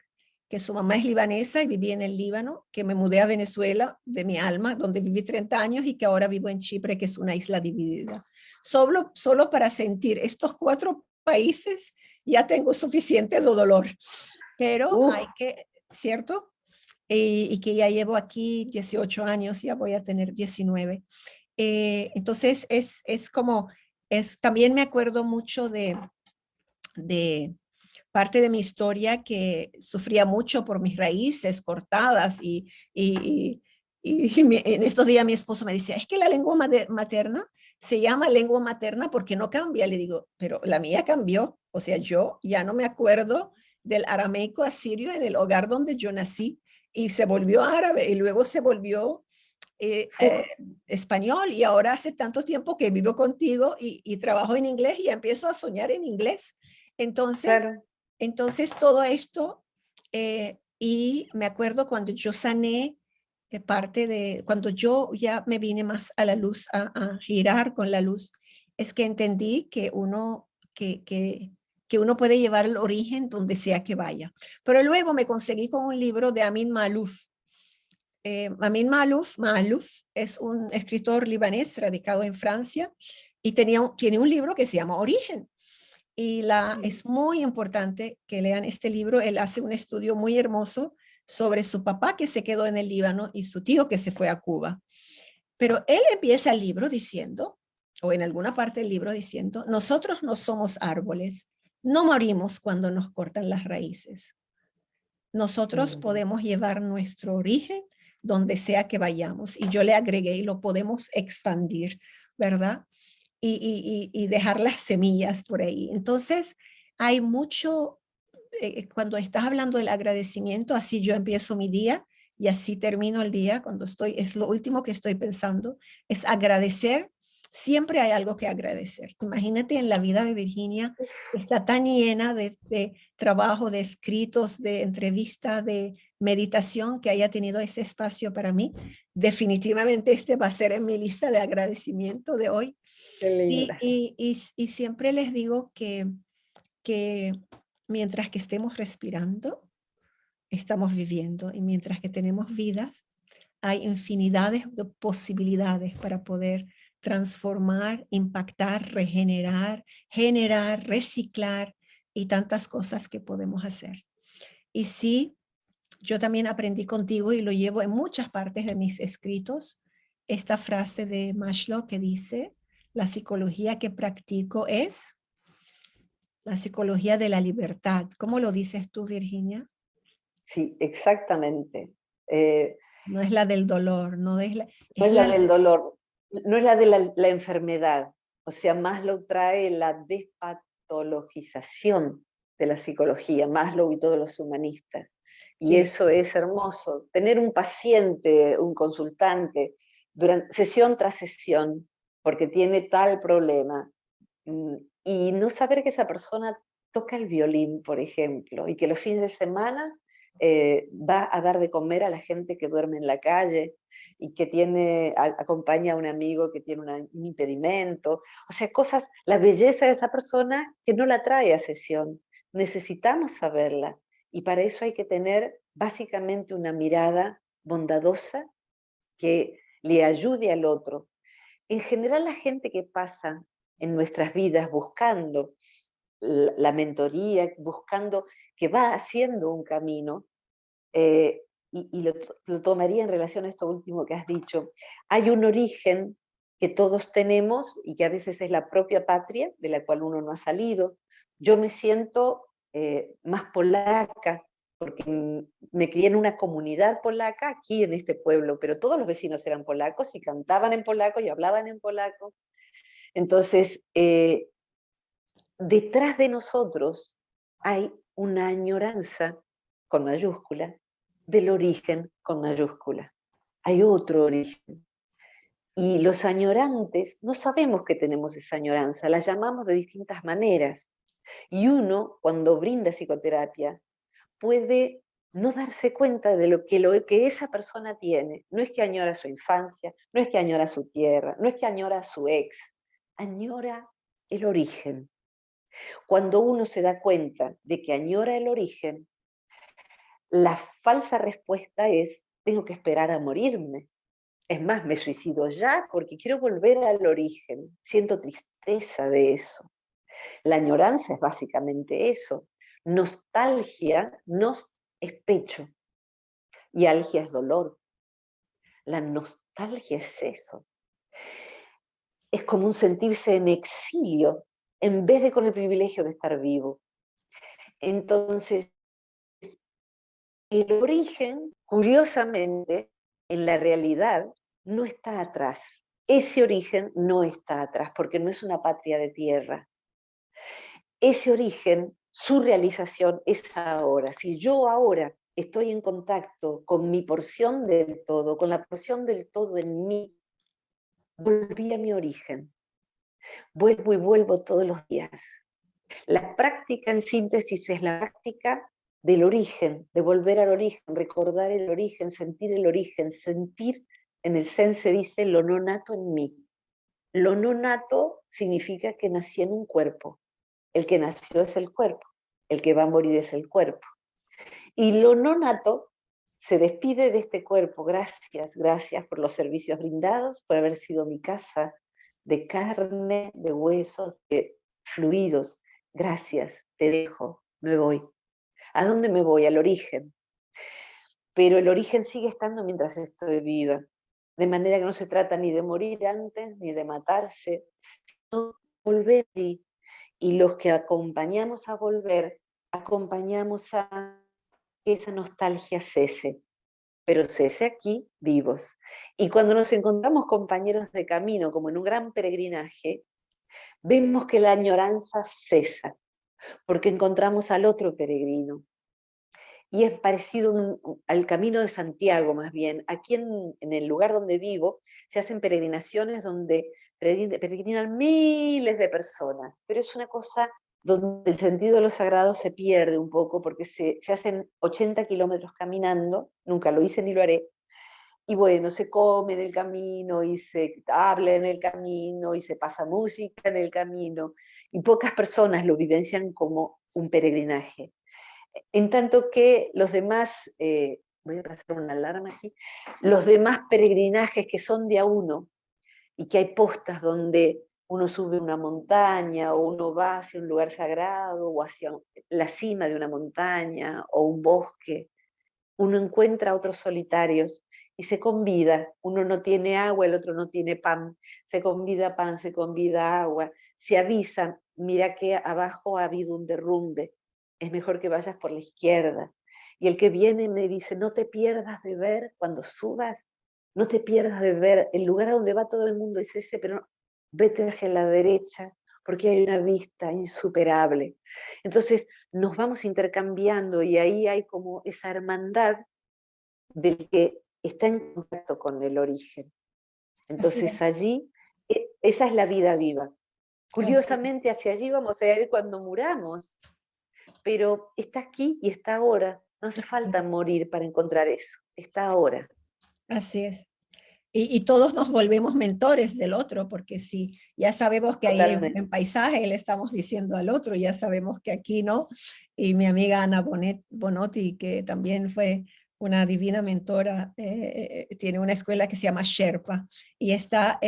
que su mamá es libanesa y viví en el Líbano, que me mudé a Venezuela de mi alma, donde viví 30 años y que ahora vivo en Chipre, que es una isla dividida. Solo para sentir estos 4 países ya tengo suficiente dolor, pero hay que, ¿cierto? Y que ya llevo aquí 18 años, ya voy a tener 19. Entonces también me acuerdo mucho de parte de mi historia, que sufría mucho por mis raíces cortadas y en estos días mi esposo me dice, es que la lengua materna se llama lengua materna porque no cambia. Le digo, pero la mía cambió. O sea, yo ya no me acuerdo del arameico asirio en el hogar donde yo nací y se volvió árabe y luego se volvió español, y ahora hace tanto tiempo que vivo contigo y trabajo en inglés y empiezo a soñar en inglés. Entonces, claro. Entonces todo esto, y me acuerdo cuando yo sané cuando yo ya me vine más a la luz, a girar con la luz, es que entendí que uno puede llevar el origen donde sea que vaya. Pero luego me conseguí con un libro de Amin Maalouf. Amin Maalouf es un escritor libanés radicado en Francia y tiene un libro que se llama Origen. Y es muy importante que lean este libro. Él hace un estudio muy hermoso sobre su papá que se quedó en el Líbano y su tío que se fue a Cuba. Pero él empieza el libro diciendo, o en alguna parte del libro diciendo, nosotros no somos árboles, no morimos cuando nos cortan las raíces. Nosotros podemos llevar nuestro origen donde sea que vayamos. Y yo le agregué, y lo podemos expandir, ¿verdad? Y dejar las semillas por ahí. Entonces, hay mucho, cuando estás hablando del agradecimiento, así yo empiezo mi día, y así termino el día cuando es lo último que estoy pensando, es agradecer. Siempre hay algo que agradecer. Imagínate en la vida de Virginia, está tan llena de trabajo, de escritos, de entrevista, de meditación, que haya tenido ese espacio para mí. Definitivamente este va a ser en mi lista de agradecimiento de hoy. Qué Y, linda. y siempre les digo que mientras que estemos respirando, estamos viviendo, y mientras que tenemos vidas, hay infinidades de posibilidades para poder transformar, impactar, regenerar, generar, reciclar y tantas cosas que podemos hacer. Y sí, yo también aprendí contigo y lo llevo en muchas partes de mis escritos, esta frase de Maslow que dice, la psicología que practico es la psicología de la libertad. ¿Cómo lo dices tú, Virginia? Sí, exactamente. Eh, No es la del dolor, no es la, no es es la la, del dolor, no es la de la enfermedad. O sea, Maslow trae la despatologización de la psicología, Maslow y todos los humanistas. Y sí, eso es hermoso. Tener un paciente, un consultante, durante, sesión tras sesión, porque tiene tal problema, y no saber que esa persona toca el violín, por ejemplo, y que los fines de semana va a dar de comer a la gente que duerme en la calle y que acompaña a un amigo que tiene un impedimento. O sea, cosas, la belleza de esa persona que no la trae a sesión. Necesitamos saberla. Y para eso hay que tener básicamente una mirada bondadosa que le ayude al otro. En general, la gente que pasa en nuestras vidas buscando la mentoría, buscando que va haciendo un camino, y lo tomaría en relación a esto último que has dicho. Hay un origen que todos tenemos y que a veces es la propia patria de la cual uno no ha salido. Yo me siento más polaca porque me crié en una comunidad polaca aquí en este pueblo, pero todos los vecinos eran polacos y cantaban en polaco y hablaban en polaco. Entonces, detrás de nosotros hay una añoranza con mayúscula del origen con mayúscula. Hay otro origen. Y los añorantes no sabemos que tenemos esa añoranza, la llamamos de distintas maneras. Y uno, cuando brinda psicoterapia, puede no darse cuenta de lo que esa persona tiene. No es que añora su infancia, no es que añora su tierra, no es que añora a su ex, añora el origen. Cuando uno se da cuenta de que añora el origen, la falsa respuesta es, tengo que esperar a morirme. Es más, me suicido ya porque quiero volver al origen. Siento tristeza de eso. La añoranza es básicamente eso. Nostalgia es pecho y algia es dolor. La nostalgia es eso. Es como un sentirse en exilio en vez de con el privilegio de estar vivo. Entonces, el origen, curiosamente, en la realidad, no está atrás. Ese origen no está atrás, porque no es una patria de tierra. Ese origen, su realización es ahora. Si yo ahora estoy en contacto con mi porción del todo, con la porción del todo en mí, volví a mi origen. Vuelvo y vuelvo todos los días. La práctica en síntesis es la práctica del origen, de volver al origen, recordar el origen, sentir, en el Zen se dice lo no nato en mí. Lo no nato significa que nací en un cuerpo. El que nació es el cuerpo, el que va a morir es el cuerpo. Y lo no nato se despide de este cuerpo. Gracias, gracias por los servicios brindados, por haber sido mi casa de carne, de huesos, de fluidos. Gracias, te dejo, me voy. ¿A dónde me voy? Al origen. Pero el origen sigue estando mientras estoy viva. De manera que no se trata ni de morir antes, ni de matarse, sino volver allí. Y los que acompañamos a volver, acompañamos a que esa nostalgia cese, pero cese aquí vivos. Y cuando nos encontramos compañeros de camino, como en un gran peregrinaje, vemos que la añoranza cesa, porque encontramos al otro peregrino. y es parecido al Camino de Santiago más bien. Aquí en el lugar donde vivo se hacen peregrinaciones donde peregrinan miles de personas, pero es una cosa donde el sentido de lo sagrado se pierde un poco porque se hacen 80 kilómetros caminando, nunca lo hice ni lo haré, y bueno, se come en el camino y se habla en el camino y se pasa música en el camino y pocas personas lo vivencian como un peregrinaje. En tanto que los demás, voy a pasar una alarma aquí, los demás peregrinajes que son de a uno y que hay postas donde uno sube una montaña o uno va hacia un lugar sagrado o hacia la cima de una montaña o un bosque, uno encuentra a otros solitarios y se convida. Uno no tiene agua, el otro no tiene pan. Se convida pan, se convida agua. Se avisa, mira que abajo ha habido un derrumbe. Es mejor que vayas por la izquierda. Y el que viene me dice, no te pierdas de ver cuando subas, no te pierdas de ver. El lugar a donde va todo el mundo es ese, pero vete hacia la derecha porque hay una vista insuperable. Entonces nos vamos intercambiando y ahí hay como esa hermandad del que está en contacto con el origen. Entonces allí, esa es la vida viva. Curiosamente hacia allí vamos a ir cuando muramos, pero está aquí y está ahora. No hace falta morir para encontrar eso, está ahora. Así es. Y todos nos volvemos mentores del otro, porque si ya sabemos que ahí en paisaje le estamos diciendo al otro, ya sabemos que aquí no. Y mi amiga Ana Bonotti, que también fue una divina mentora, tiene una escuela que se llama Sherpa y está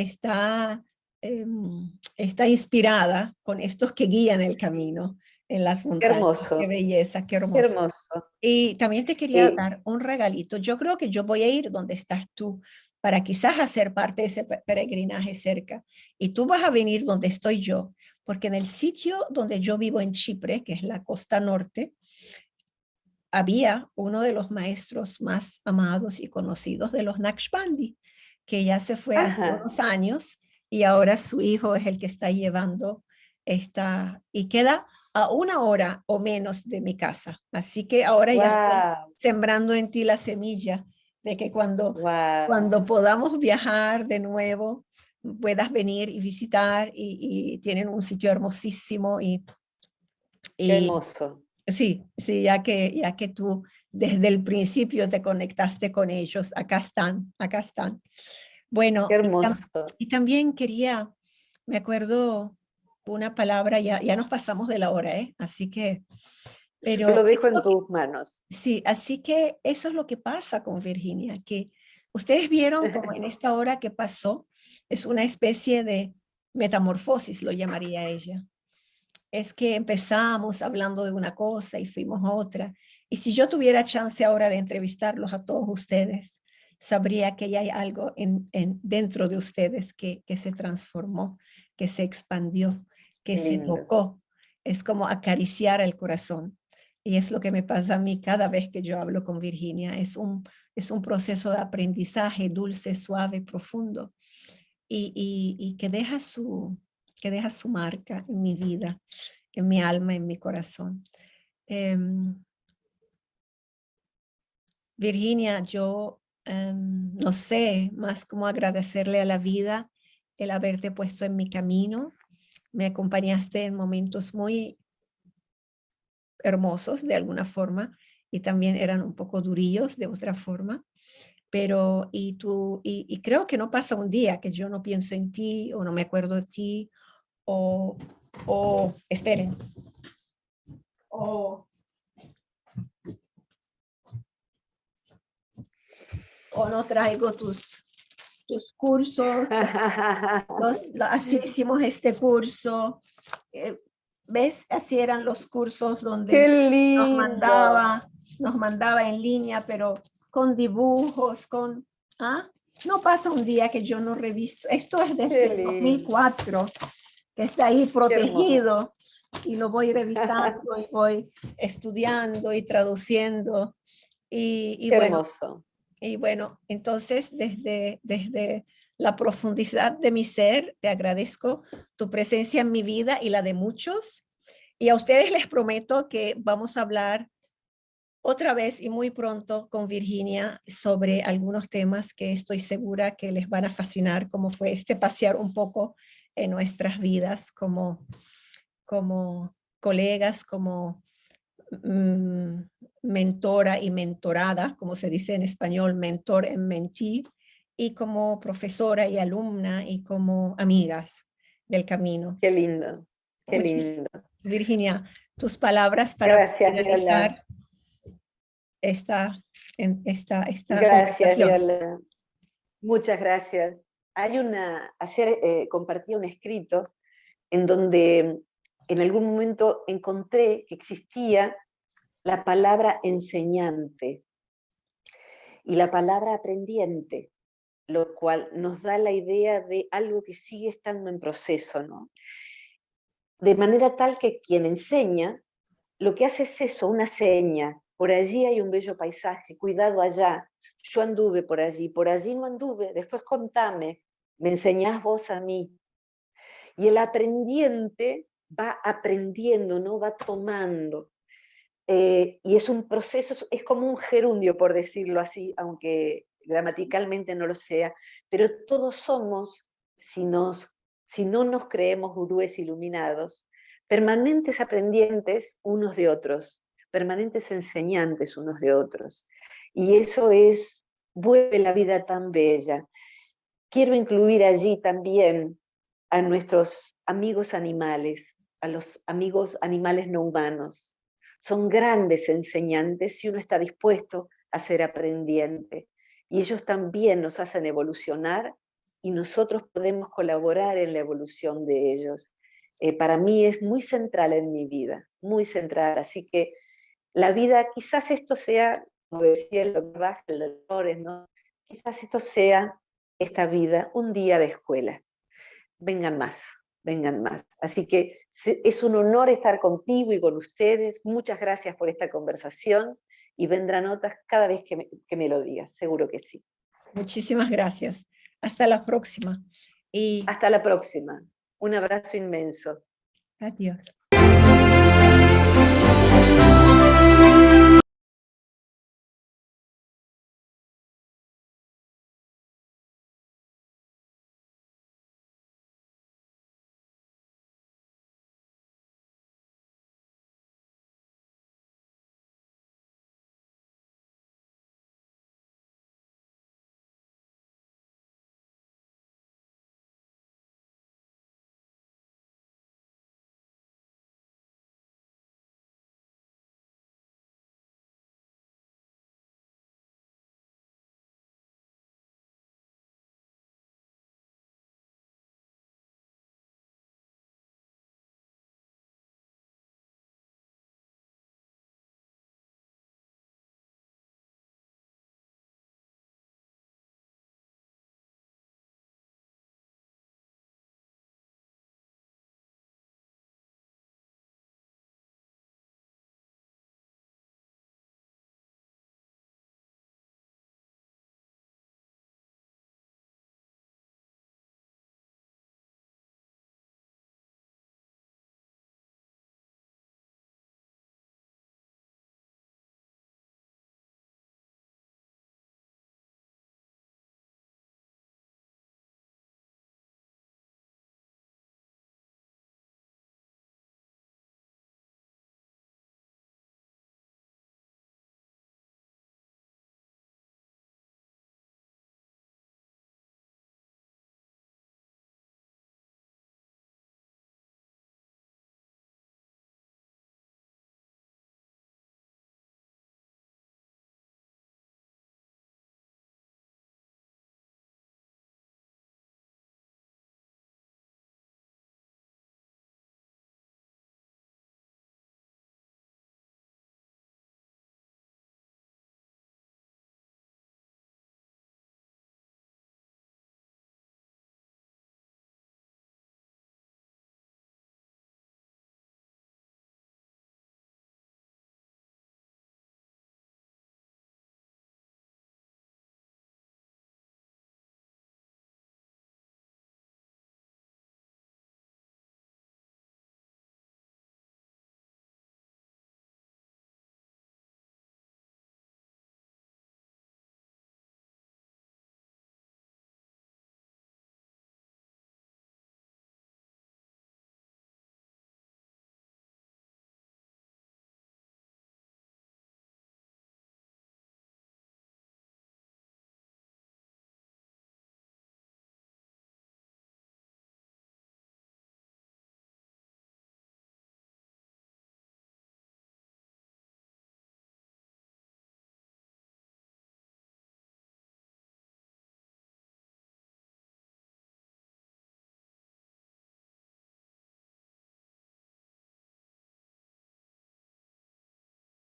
inspirada con estos que guían el camino en las montañas. Qué hermoso. Qué belleza, qué hermoso. Qué hermoso. Y también te quería dar un regalito. Yo creo que yo voy a ir donde estás tú para quizás hacer parte de ese peregrinaje cerca. Y tú vas a venir donde estoy yo, porque en el sitio donde yo vivo en Chipre, que es la costa norte, había uno de los maestros más amados y conocidos de los Naqshbandi, que ya se fue hace unos años y ahora su hijo es el que está llevando esta, y queda a 1 hora o menos de mi casa. Así que ahora ya estoy sembrando en ti la semilla de que cuando podamos viajar de nuevo, puedas venir y visitar y tienen un sitio hermosísimo Qué hermoso. Sí, ya que tú desde el principio te conectaste con ellos, acá están. Bueno, qué hermoso. Y también quería, me acuerdo una palabra, ya nos pasamos de la hora, así que... Pero yo lo dejo en tus manos. Sí, así que eso es lo que pasa con Virginia, que ustedes vieron como en esta hora que pasó, es una especie de metamorfosis, lo llamaría ella. Es que empezamos hablando de una cosa y fuimos a otra. Y si yo tuviera chance ahora de entrevistarlos a todos ustedes, sabría que ya hay algo dentro de ustedes que se transformó, que se expandió, que se tocó. Es como acariciar el corazón. Y es lo que me pasa a mí cada vez que yo hablo con Virginia. Es un proceso de aprendizaje dulce, suave, profundo y que deja su marca en mi vida, en mi alma, en mi corazón. Virginia, yo no sé más cómo agradecerle a la vida el haberte puesto en mi camino. Me acompañaste en momentos muy hermosos de alguna forma y también eran un poco durillos de otra forma. Pero y creo que no pasa un día que yo no pienso en ti o no me acuerdo de ti o esperen, o no traigo tus cursos, así hicimos este curso, ¿ves? Así eran los cursos donde ¡Qué lindo! nos mandaba en línea, pero con dibujos, no pasa un día que yo no revisto. Esto es desde el 2004, que está ahí protegido y lo voy revisando y voy estudiando y traduciendo. Y bueno, hermoso. Y bueno, entonces desde la profundidad de mi ser, te agradezco tu presencia en mi vida y la de muchos. Y a ustedes les prometo que vamos a hablar otra vez y muy pronto con Virginia sobre algunos temas que estoy segura que les van a fascinar, como fue pasear un poco en nuestras vidas como colegas, como mentora y mentorada, como se dice en español, mentor and mentee, y como profesora y alumna y como amigas del camino. Qué lindo, qué lindo. Virginia, tus palabras para Gracias, finalizar Viola. esta Gracias, conversación. Viola. Muchas gracias. Ayer compartí un escrito en donde en algún momento encontré que existía la palabra enseñante y la palabra aprendiente, lo cual nos da la idea de algo que sigue estando en proceso, ¿no? De manera tal que quien enseña, lo que hace es eso, una seña. Por allí hay un bello paisaje, cuidado allá. Yo anduve por allí no anduve, después contame, me enseñás vos a mí. Y el aprendiente va aprendiendo, ¿no? Va tomando. Y es un proceso, es como un gerundio, por decirlo así, aunque gramaticalmente no lo sea, pero todos somos, si no nos creemos gurúes iluminados, permanentes aprendientes unos de otros, permanentes enseñantes unos de otros. Y eso vuelve la vida tan bella. Quiero incluir allí también a nuestros amigos animales, a los amigos animales no humanos. Son grandes enseñantes si uno está dispuesto a ser aprendiente. Y ellos también nos hacen evolucionar y nosotros podemos colaborar en la evolución de ellos. Para mí es muy central en mi vida, muy central. Así que la vida, quizás esto sea, como decía el doctor Bachel, ¿no? Quizás esto sea esta vida un día de escuela. Vengan más, vengan más. Así que es un honor estar contigo y con ustedes. Muchas gracias por esta conversación y vendrán otras cada vez que me lo digas, seguro que sí. Muchísimas gracias. Hasta la próxima. Y hasta la próxima. Un abrazo inmenso. adiós.